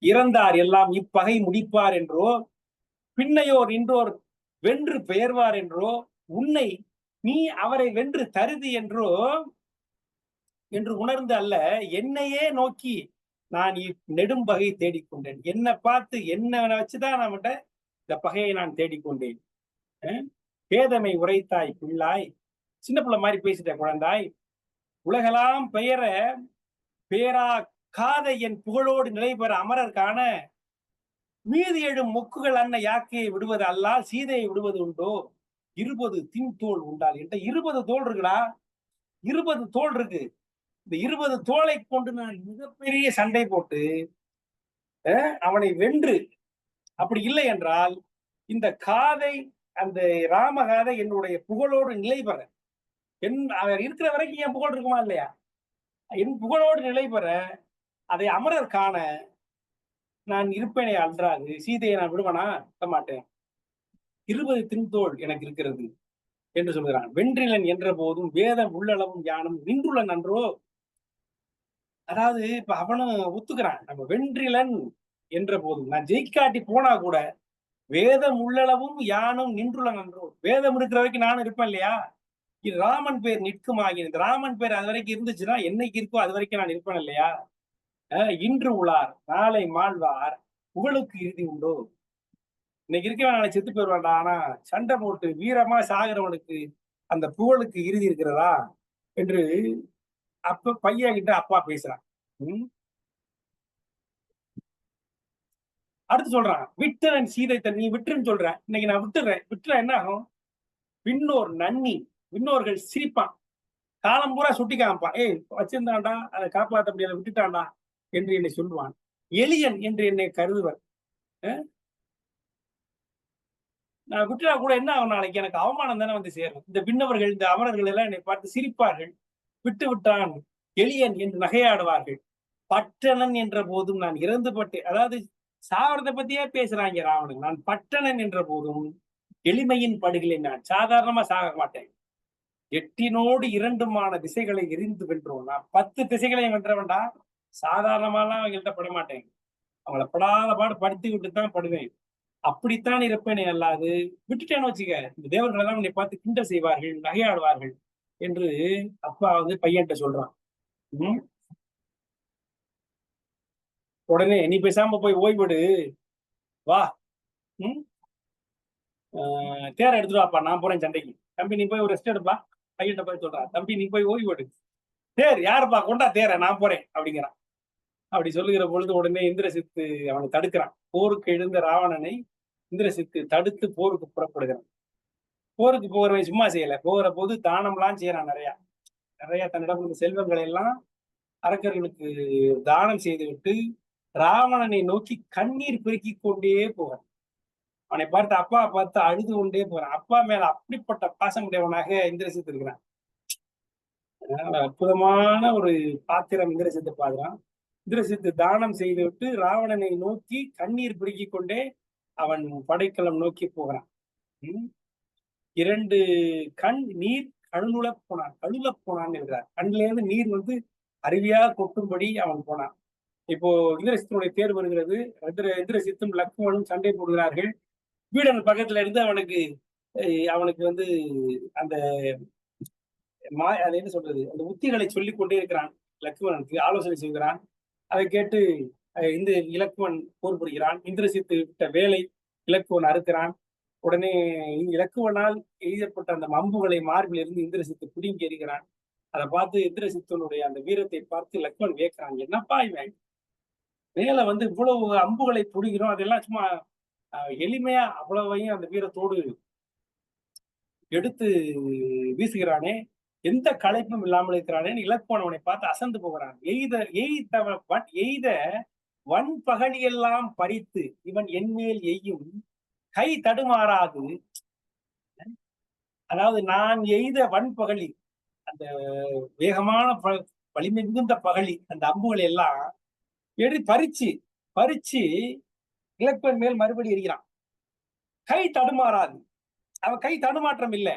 இறந்தார் எல்லாம் இப்பகை முடிப்பார் என்றோ, பின்னையோர் இன்றோர் வென்று பெயர்வார் என்றோ, உன்னை நீ அவரை வென்று தருதி என்றோ என்று உணர்ந்து அல்ல, என்னையே நோக்கி நான் நெடும் பகை தேடிக்கொண்டேன். என்னை பார்த்து என்ன வச்சுதான் நம்மகிட்ட இந்த பகையை நான் தேடிக்கொண்டேன். பேதமை உரைத்தாய் பிள்ளாய், சின்ன பிள்ளை மாதிரி பேசிட்ட குழந்தாய், உலகெல்லாம் பெயர பேரா காதை என் புகழோடு நிலை பெற அமரர் காண, மீதி எழும் மொக்குகள் அன்ன யாக்கையை விடுவது அல்லால் சீதையை விடுவது உண்டோ, 20 தின் தோல் உண்டால் என்ற 20 தோல் இருக்குடா, 20 தோல் இருக்கு. இந்த 20 தோலை கொண்டு நான் மிகப்பெரிய சண்டை போட்டு அவனை வென்று, அப்படி இல்லை என்றால் இந்த காதை, அந்த ராமகாதை என்னுடைய புகழோடு நிலை பெற, அவர் இருக்கிற வரைக்கும் என் புகழ் இருக்குமா இல்லையா, என் புகழோடு நிலை பெற அதை அமரர் காண நான் இருப்பேனே அன்றாது, சீதையை நான் விடுவனா விட மாட்டேன். 20 தின்தோள் எனக்கு இருக்கிறது என்று சொல்கிறான். வென்றிலன் என்ற போதும் வேதம் உள்ளளவும் யானும் நின்றுள்ளன் அன்றோ. அதாவது இப்ப அவனும் ஒத்துக்கிறான், நம்ம வென்றிலன் என்ற போதும் நான் ஜெயிக்காட்டி போனா கூட வேதம் உள்ளளவும் யானும் நின்றுள்ளன் அன்றோ, வேதம் இருக்கிற வரைக்கும் நானும் இருப்பேன் இல்லையா, இது ராமன் பேர் நிற்குமாகி, இந்த ராமன் பேர் அது வரைக்கும் இருந்துச்சுன்னா என்னைக்கு இருக்கோ அது வரைக்கும் நான் இருப்பேன் இல்லையா. இன்று உளார் நாளை மாழ்வார் புகழுக்கு இறுதி உண்டோ. இன்னைக்கு இருக்கவன் நாளை செத்து போயிடுவான்டா, ஆனா சண்டை போட்டு வீரமா சாகிறவனுக்கு அந்த புகழுக்கு இறுதி இருக்கிறதா என்று அப்ப பையன் கிட்ட அப்பா பேசுறான். அடுத்து சொல்றான், விட்டவன் சீதை நீ விட்டுன்னு சொல்ற, இன்னைக்கு நான் விட்டுறேன், விட்டுற என்ன ஆகும், விண்ணோர் நன்னி, விண்ணோர்கள் சிரிப்பான், காலம் பூரா சுட்டி காமிப்பான், ஏய் வச்சிருந்தான்டா அதை காப்பாற்ற முடியாத விட்டுட்டான்டா என்று என்னை சொல்லுவான். எளியன் என்று என்னை கருதுவர், நான் விட்டுறா கூட என்ன ஆகும், நாளைக்கு எனக்கு அவமானம் தானே வந்து சேரும். இந்த விண்ணவர்கள், இந்த அமரர்கள் எல்லாம் என்னை பார்த்து சிரிப்பார்கள், விட்டு விட்டான் எளியன் என்று நகையாடுவார்கள். பட்டணன் என்ற போதும் நான் இறந்து பட்டேன், அதாவது சாவரத்தை பத்தியே பேசுறாங்க ராவணன். நான் பட்டணன் என்ற போதும் எளிமையின் படுகளை நான் சாதாரணமா சாக மாட்டேன். 8 2 திசைகளை எரிந்து வென்றோம், நான் 10 திசைகளையும் வென்றவன்டா, சாதாரணமாலாம் அவங்கள்ட்ட பட மாட்டேன், அவங்கள படாத பாடு படுத்தி விட்டு தான் படுவேன், அப்படித்தான் இருப்பேனே அல்லாது விட்டுட்டேன்னு வச்சுக்க இந்த தேவர்கள் எல்லாம் என்னை பார்த்து கிண்டல் செய்வார்கள், நகையாடுவார்கள் என்று அப்பா வந்து பையன்கிட்ட சொல்றான். உடனே நீ பேசாம போய் ஓய்வெடு, வா, தேரை எடுத்துட்டு வாப்பா, நான் போறேன் சண்டைக்கு. தம்பி நீ போய் ஒரு ரெஸ்ட் எடுப்பா, பையன்கிட்ட போய் சொல்றான், தம்பி நீ போய் ஓய்வெடு, தேர் யாருப்பா கொண்டா தேரை, நான் போறேன் அப்படிங்கிறான். அப்படி சொல்லுகிற பொழுது உடனே இந்திரசித்து அவனை தடுக்கிறான். போருக்கு எழுந்த ராவணனை இந்திரசித்து தடுத்து போருக்கு புறப்படுகிறான். போருக்கு போகிறவன் சும்மா செய்யல, போகிற போது தானம்லாம் செய்யறான், நிறைய நிறைய தன்னிடம் இருந்த செல்வங்களை எல்லாம் அரக்கர்களுக்கு தானம் செய்து விட்டு ராவணனை நோக்கி கண்ணீர் பெருக்கி கொண்டே போகிறான். அவனை பார்த்து அப்பா பார்த்து அழுது கொண்டே போறான். அப்பா மேல அப்படிப்பட்ட பாசமுடையவனாக இந்திரசித்து இருக்கிறான். அற்புதமான ஒரு பாத்திரம் இந்திரசித்து பார்க்கிறான். இந்திரசித்து தானம் செய்து விட்டு ராவணனை நோக்கி கண்ணீர் பெருக்கி கொண்டே அவன் படைக்கலம் நோக்கி போகிறான். 2 கண் நீர் கழுல போனான் என்கிறார். கண்ணிலேருந்து நீர் வந்து அருவியா கொட்டும்படி அவன் போனான். இப்போ இந்திரசித்தனுடைய தேர் வருகிறது. இந்திரசித்தும் லக்ஷ்மணனும் சண்டை போடுகிறார்கள். வீடன் பக்கத்துல இருந்து அவனுக்கு வந்து அந்த என்ன சொல்றது, அந்த உத்திகளை சொல்லிக் கொண்டே இருக்கிறான். லக்ஷ்மணனுக்கு ஆலோசனை செய்கிறான். அதை கேட்டு இந்த இலக்குவன் போர் புரிகிறான். இந்திரசித்து விட்ட வேலை இலக்குவன் அறுக்கிறான். உடனே இலக்குவனால் எய்தப்பட்ட அந்த அம்புகளை மார்பில் இருந்து இந்திரசித்து பிடுங்கி எறிகிறான். அதை பார்த்து இந்திரசித்தனுடைய அந்த வீரத்தை பார்த்து லக்ஷ்மணன் வியக்கிறான், என்னப்பா இவன் மேல வந்து இவ்வளவு அம்புகளை புடுகிறோம், அதெல்லாம் சும்மா எளிமையா அவ்வளவையும் அந்த வீரத்தோடு எடுத்து வீசுகிறானே, எந்த களைப்பும் இல்லாமல் இருக்கிறானேன்னு இலக்குவன் அவனை பார்த்து அசந்து போகிறான். எய்த வன் பகலியெல்லாம் பறித்து இவன் என்மேல் எய்யும் கை தடுமாறாது. அதாவது நான் எய்த வன் பகலி, அந்த வேகமான வலிமை மிகுந்த பகலி, அந்த அம்புகளை எல்லாம் பறிச்சு இலக்குவன் மேல் மறுபடி எறிகிறான். கை தடுமாறாது, அவன் கை தடுமாற்றம் இல்லை.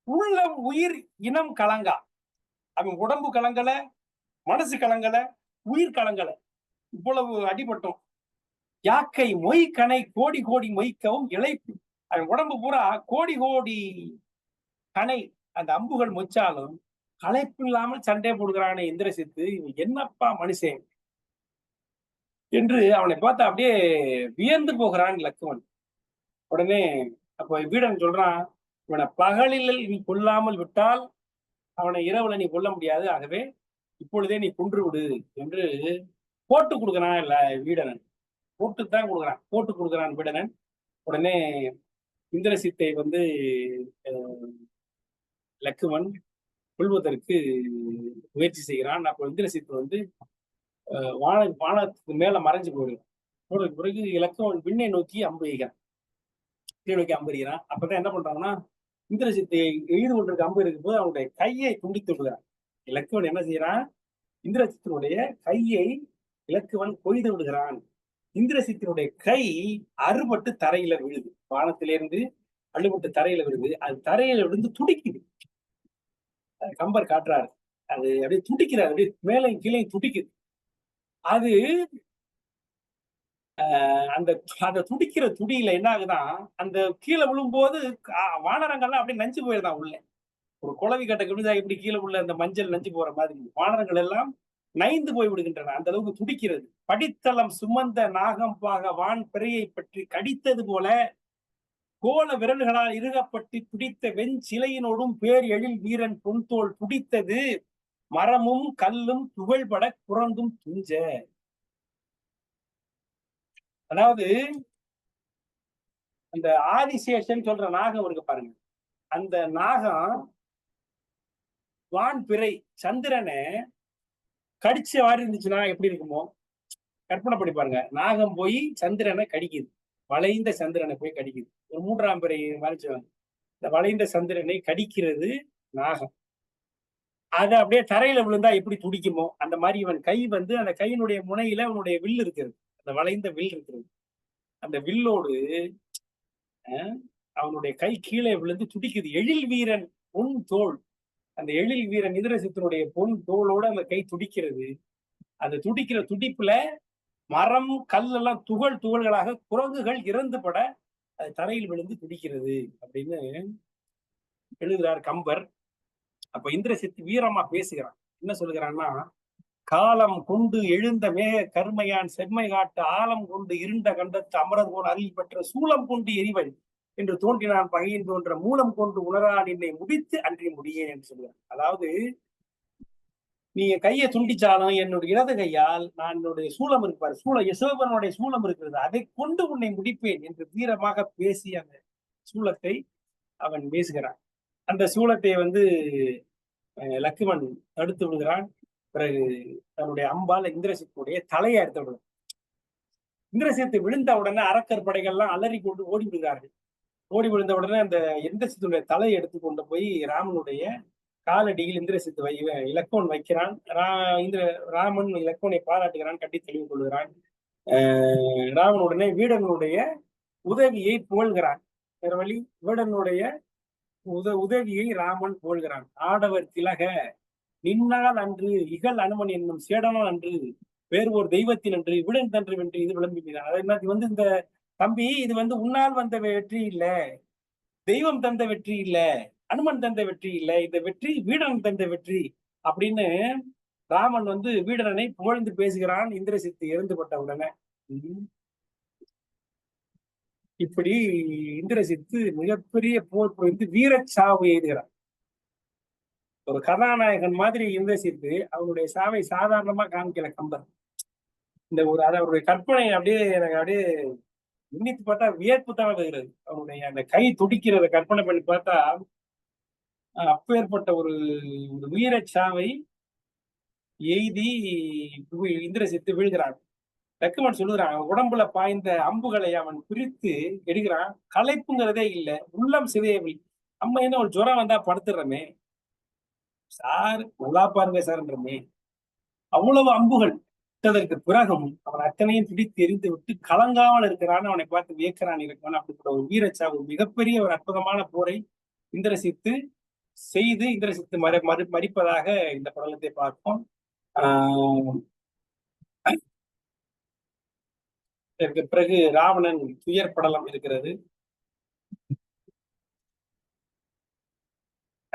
உள்ளம் உயிர் இனம் கலங்கா, அவன் உடம்பு கலங்கல, மனசு கலங்கல, உயிர் கலங்கல. இவ்வளவு அடிபட்டோம், யாக்கை மொய் கணை கோடி கோடி மொய்க்கவும் இழைப்பு. அவன் உடம்பு பூரா கோடி கோடி கணை அந்த அம்புகள் மொச்சாலும் களைப்பு இல்லாமல் சண்டை போடுகிறானே இந்திரசித்து, இவன் என்னப்பா மனுஷன் என்று அவனை பார்த்து அப்படியே வியந்து போகிறான் லக்குவன். உடனே அப்ப வீடன் சொல்றான், இவனை பகலில் நீ கொல்லாமல் விட்டால் அவனை இரவுல நீ கொல்ல முடியாது, ஆகவே இப்பொழுதே நீ கொன்று விடு என்று போட்டு கொடுக்கிறான் இல்ல வீடனன். போட்டுத்தான் கொடுக்குறான், போட்டு கொடுக்குறான் வீடனன். உடனே இந்திரசித்தை வந்து லக்குவன் கொள்வதற்கு முயற்சி செய்கிறான். அப்போ இந்திரசித்து வந்து வானத்துக்கு மேல மறைஞ்சு போயிடும். பிறகு இலக்குவன் விண்ணை நோக்கி அம்பு எய்கிறான், கீழே நோக்கி அம்பு எய்கிறான். அப்பதான் என்ன பண்றாங்கன்னா, இந்திரசித்தை எய்து கொண்டிருக்க அம்பு இருக்கும் போது அவனுடைய கையை துண்டித்து விடுகிறான். இலக்குவன் என்ன செய்யறான், இந்திரசித்தினுடைய கையை இலக்குவன் கொய்து விடுகிறான். இந்திரசித்தினுடைய கை அறுபட்டு தரையில விழுது, வானத்திலிருந்து அழுபட்டு தரையில விழுது. அது தரையில விழுந்து துடிக்குது. கம்பர் காட்டுறாரு, அது அப்படியே துடிக்கிறாரு, அப்படியே மேலே கீழே துடிக்குது. அது அந்த துடிக்கிற துடியில என்ன ஆகுதான், அந்த கீழே விழும்போது வானரங்கள்லாம் அப்படியே நஞ்சு போயிருந்தான் உள்ள. ஒரு குளவி கட்டை விழுந்தா எப்படி கீழே உள்ள அந்த மஞ்சள் நஞ்சு போற மாதிரி வானரங்கள் எல்லாம் நைந்து போய் விடுகின்றன, அந்த அளவுக்கு துடிக்கிறது. படித்தளம் சுமந்த நாகம் பாக வான் பிறையை பற்றி கடித்தது போல கோல விரல்களால் இறுகப்பட்டு பிடித்த வெஞ்சிலையினோடும் பேர் எழில் வீரன் பொன்தோல் துடித்தது, மரமும் கல்லும் துகள்பட புறந்தும் துஞ்ச. அதாவது அந்த ஆதிசேஷன் சொல்ற நாகம் இருக்கு பாருங்க, அந்த நாகம் வான் பிறை சந்திரனை கடிச்ச மாதிரி இருந்துச்சுன்னா எப்படி இருக்குமோ கற்பனை பண்ணி பாருங்க. நாகம் போய் சந்திரனை கடிக்குது, வளைந்த சந்திரனை போய் கடிக்குது. ஒரு மூன்றாம் பிறை மறைச்சுவாங்க, இந்த வளைந்த சந்திரனை கடிக்கிறது நாகம். அது அப்படியே தரையில விழுந்தா எப்படி துடிக்குமோ அந்த மாதிரி இவன் கை வந்து அந்த கையினுடைய முனையில அவனுடைய வில் இருக்கிறது, அந்த வளைந்த வில் இருக்கிறது. அந்த வில்லோடு அவனுடைய கை கீழே விழுந்து துடிக்குது. எழில் வீரன் பொன் தோல், அந்த எழில் வீரன் இந்திரசித்தனுடைய பொன் தோளோட அந்த கை துடிக்கிறது. அந்த துடிக்கிற துடிப்புல மரம் கல் எல்லாம் துகள் துகள்களாக குரங்குகள் இறந்து பட அது தரையில் விழுந்து துடிக்கிறது அப்படின்னு எழுதுகிறார் கம்பர். அப்ப இந்திரசித்து வீரமா பேசுகிறான். என்ன சொல்லுகிறான்னா, காலம் கொண்டு எழுந்த மேக கருமையான் செம்மை காட்டு ஆலம் கொண்டு இருண்ட கண்டத்து அமரர் போல் அருள் பெற்ற சூலம் கொண்டு எரிவன் என்று தோன்றினான் பகையின் தோன்ற மூலம் கொண்டு உணரான் என்னை முடித்து அன்றி முடியேன் என்று சொல்லுவார். அதாவது நீங்க கையை துண்டிச்சாலும் என்னுடைய இடது கையால் நான் என்னுடைய சூலம் இருப்பார், சிவபெருமானுடைய சூலம் இருக்கிறது, அதை கொண்டு உன்னை முடிப்பேன் என்று வீரமாக பேசி அந்த சூலத்தை அவன் பேசுகிறான். அந்த சூலத்தை வந்து லக்குவன் தடுத்து விடுகிறான். பிறகு தன்னுடைய அம்பால் இந்திரசித்துடைய தலையை அறுத்து விடுவான். இந்திரசித்து விழுந்த உடனே அரக்கர் படைகள்லாம் அலறி கொண்டு ஓடி விடுகிறார்கள். ஓடி விழுந்த உடனே அந்த இந்திரசித்துடைய தலையை எடுத்து கொண்டு போய் ராமனுடைய காலடியில் இந்திரசித்து இலக்குவன் வைக்கிறான். ராமன் இலக்குவனை பாராட்டுகிறான், கட்டி தெளிவு கொள்கிறான். ராமன் உடனே வீடனுடைய உதவியை புகழ்கிறான். வேற வழி, வீடனுடைய உதவியை ராமன் புகழ்கிறான். ஆடவர் திலக நின்னால் அன்று இகழ் அனுமன் என்னும் சேடனால் அன்று வேறு ஒரு தெய்வத்தின் என்று விடன் தன்று வென்று இது விளம்பினான். அது வந்து இந்த தம்பி, இது வந்து உன்னால் வந்த வெற்றி இல்ல, தெய்வம் தந்த வெற்றி இல்ல, அனுமன் தந்த வெற்றி இல்ல, இந்த வெற்றி வீடன் தந்த வெற்றி அப்படின்னு ராமன் வந்து வீடனை புகழ்ந்து பேசுகிறான் இந்திரசித்து இறந்துபட்ட உடனே. இப்படி இந்திரசித்து மிகப்பெரிய போர் புரிந்து வீரச்சாவு எய்துகிறான். ஒரு கதாநாயகன் மாதிரி இந்திரசித்து அவனுடைய சாவை சாதாரணமா காமிக்கல கம்பர். இந்த ஒரு அவருடைய கற்பனை அப்படியே எனக்கு அப்படியே நினைத்து பார்த்தா வியப்பு தான் வருகிறது. அவனுடைய அந்த கை துடிக்கிறத கற்பனை பண்ணி பார்த்தா அப்பேற்பட்ட ஒரு வீரச்சாவை எய்தி இந்திரசித்து வீழ்கிறான். லக்குவன் சொல்லுகிறான், உடம்புல பாய்ந்த அம்புகளை அவன் பிரித்து எடுக்கிறான். களைப்புங்கிறதே இல்லை, உள்ளம் சிதையவில்லை. நம்ம என்ன ஒரு ஜுரம் வந்தா படுத்துடுறமே சார், நல்லா பாருங்க சார்ன்றமே. அவ்வளவு அம்புகள் விட்டதற்கு பிறகும் அவன் அத்தனையும் பிடித்து எரிந்து விட்டு கலங்காமல் இருக்கிறான்னு அவனை பார்த்து வியக்கிறான் இருக்கான். அப்படிப்பட்ட ஒரு வீரச்சாவு, மிகப்பெரிய ஒரு அற்புதமான போரை இந்திரசித்து செய்து இந்திரசித்து மறிப்பதாக இந்த படலத்தை பார்ப்போம். இதற்கு பிறகு ராவணன் துயர் படலம் இருக்கிறது.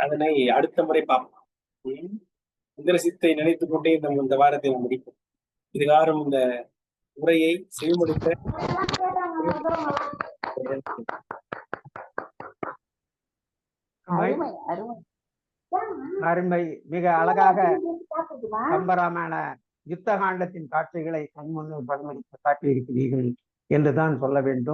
அதனை அடுத்த முறை பார்ப்போம். இந்திரசித்தை நினைத்துக் கொண்டே இந்த வாரத்தை நாம் முடிப்போம். இதுகாரும் இந்த உரையை செய்முடித்த அருமை. மிக அழகாக கம்பராமாயண யுத்த காண்டத்தின் காட்சிகளை கண்முன்னு படமளித்து காட்டியிருக்கிறீர்கள் என்றுதான் சொல்ல வேண்டும்.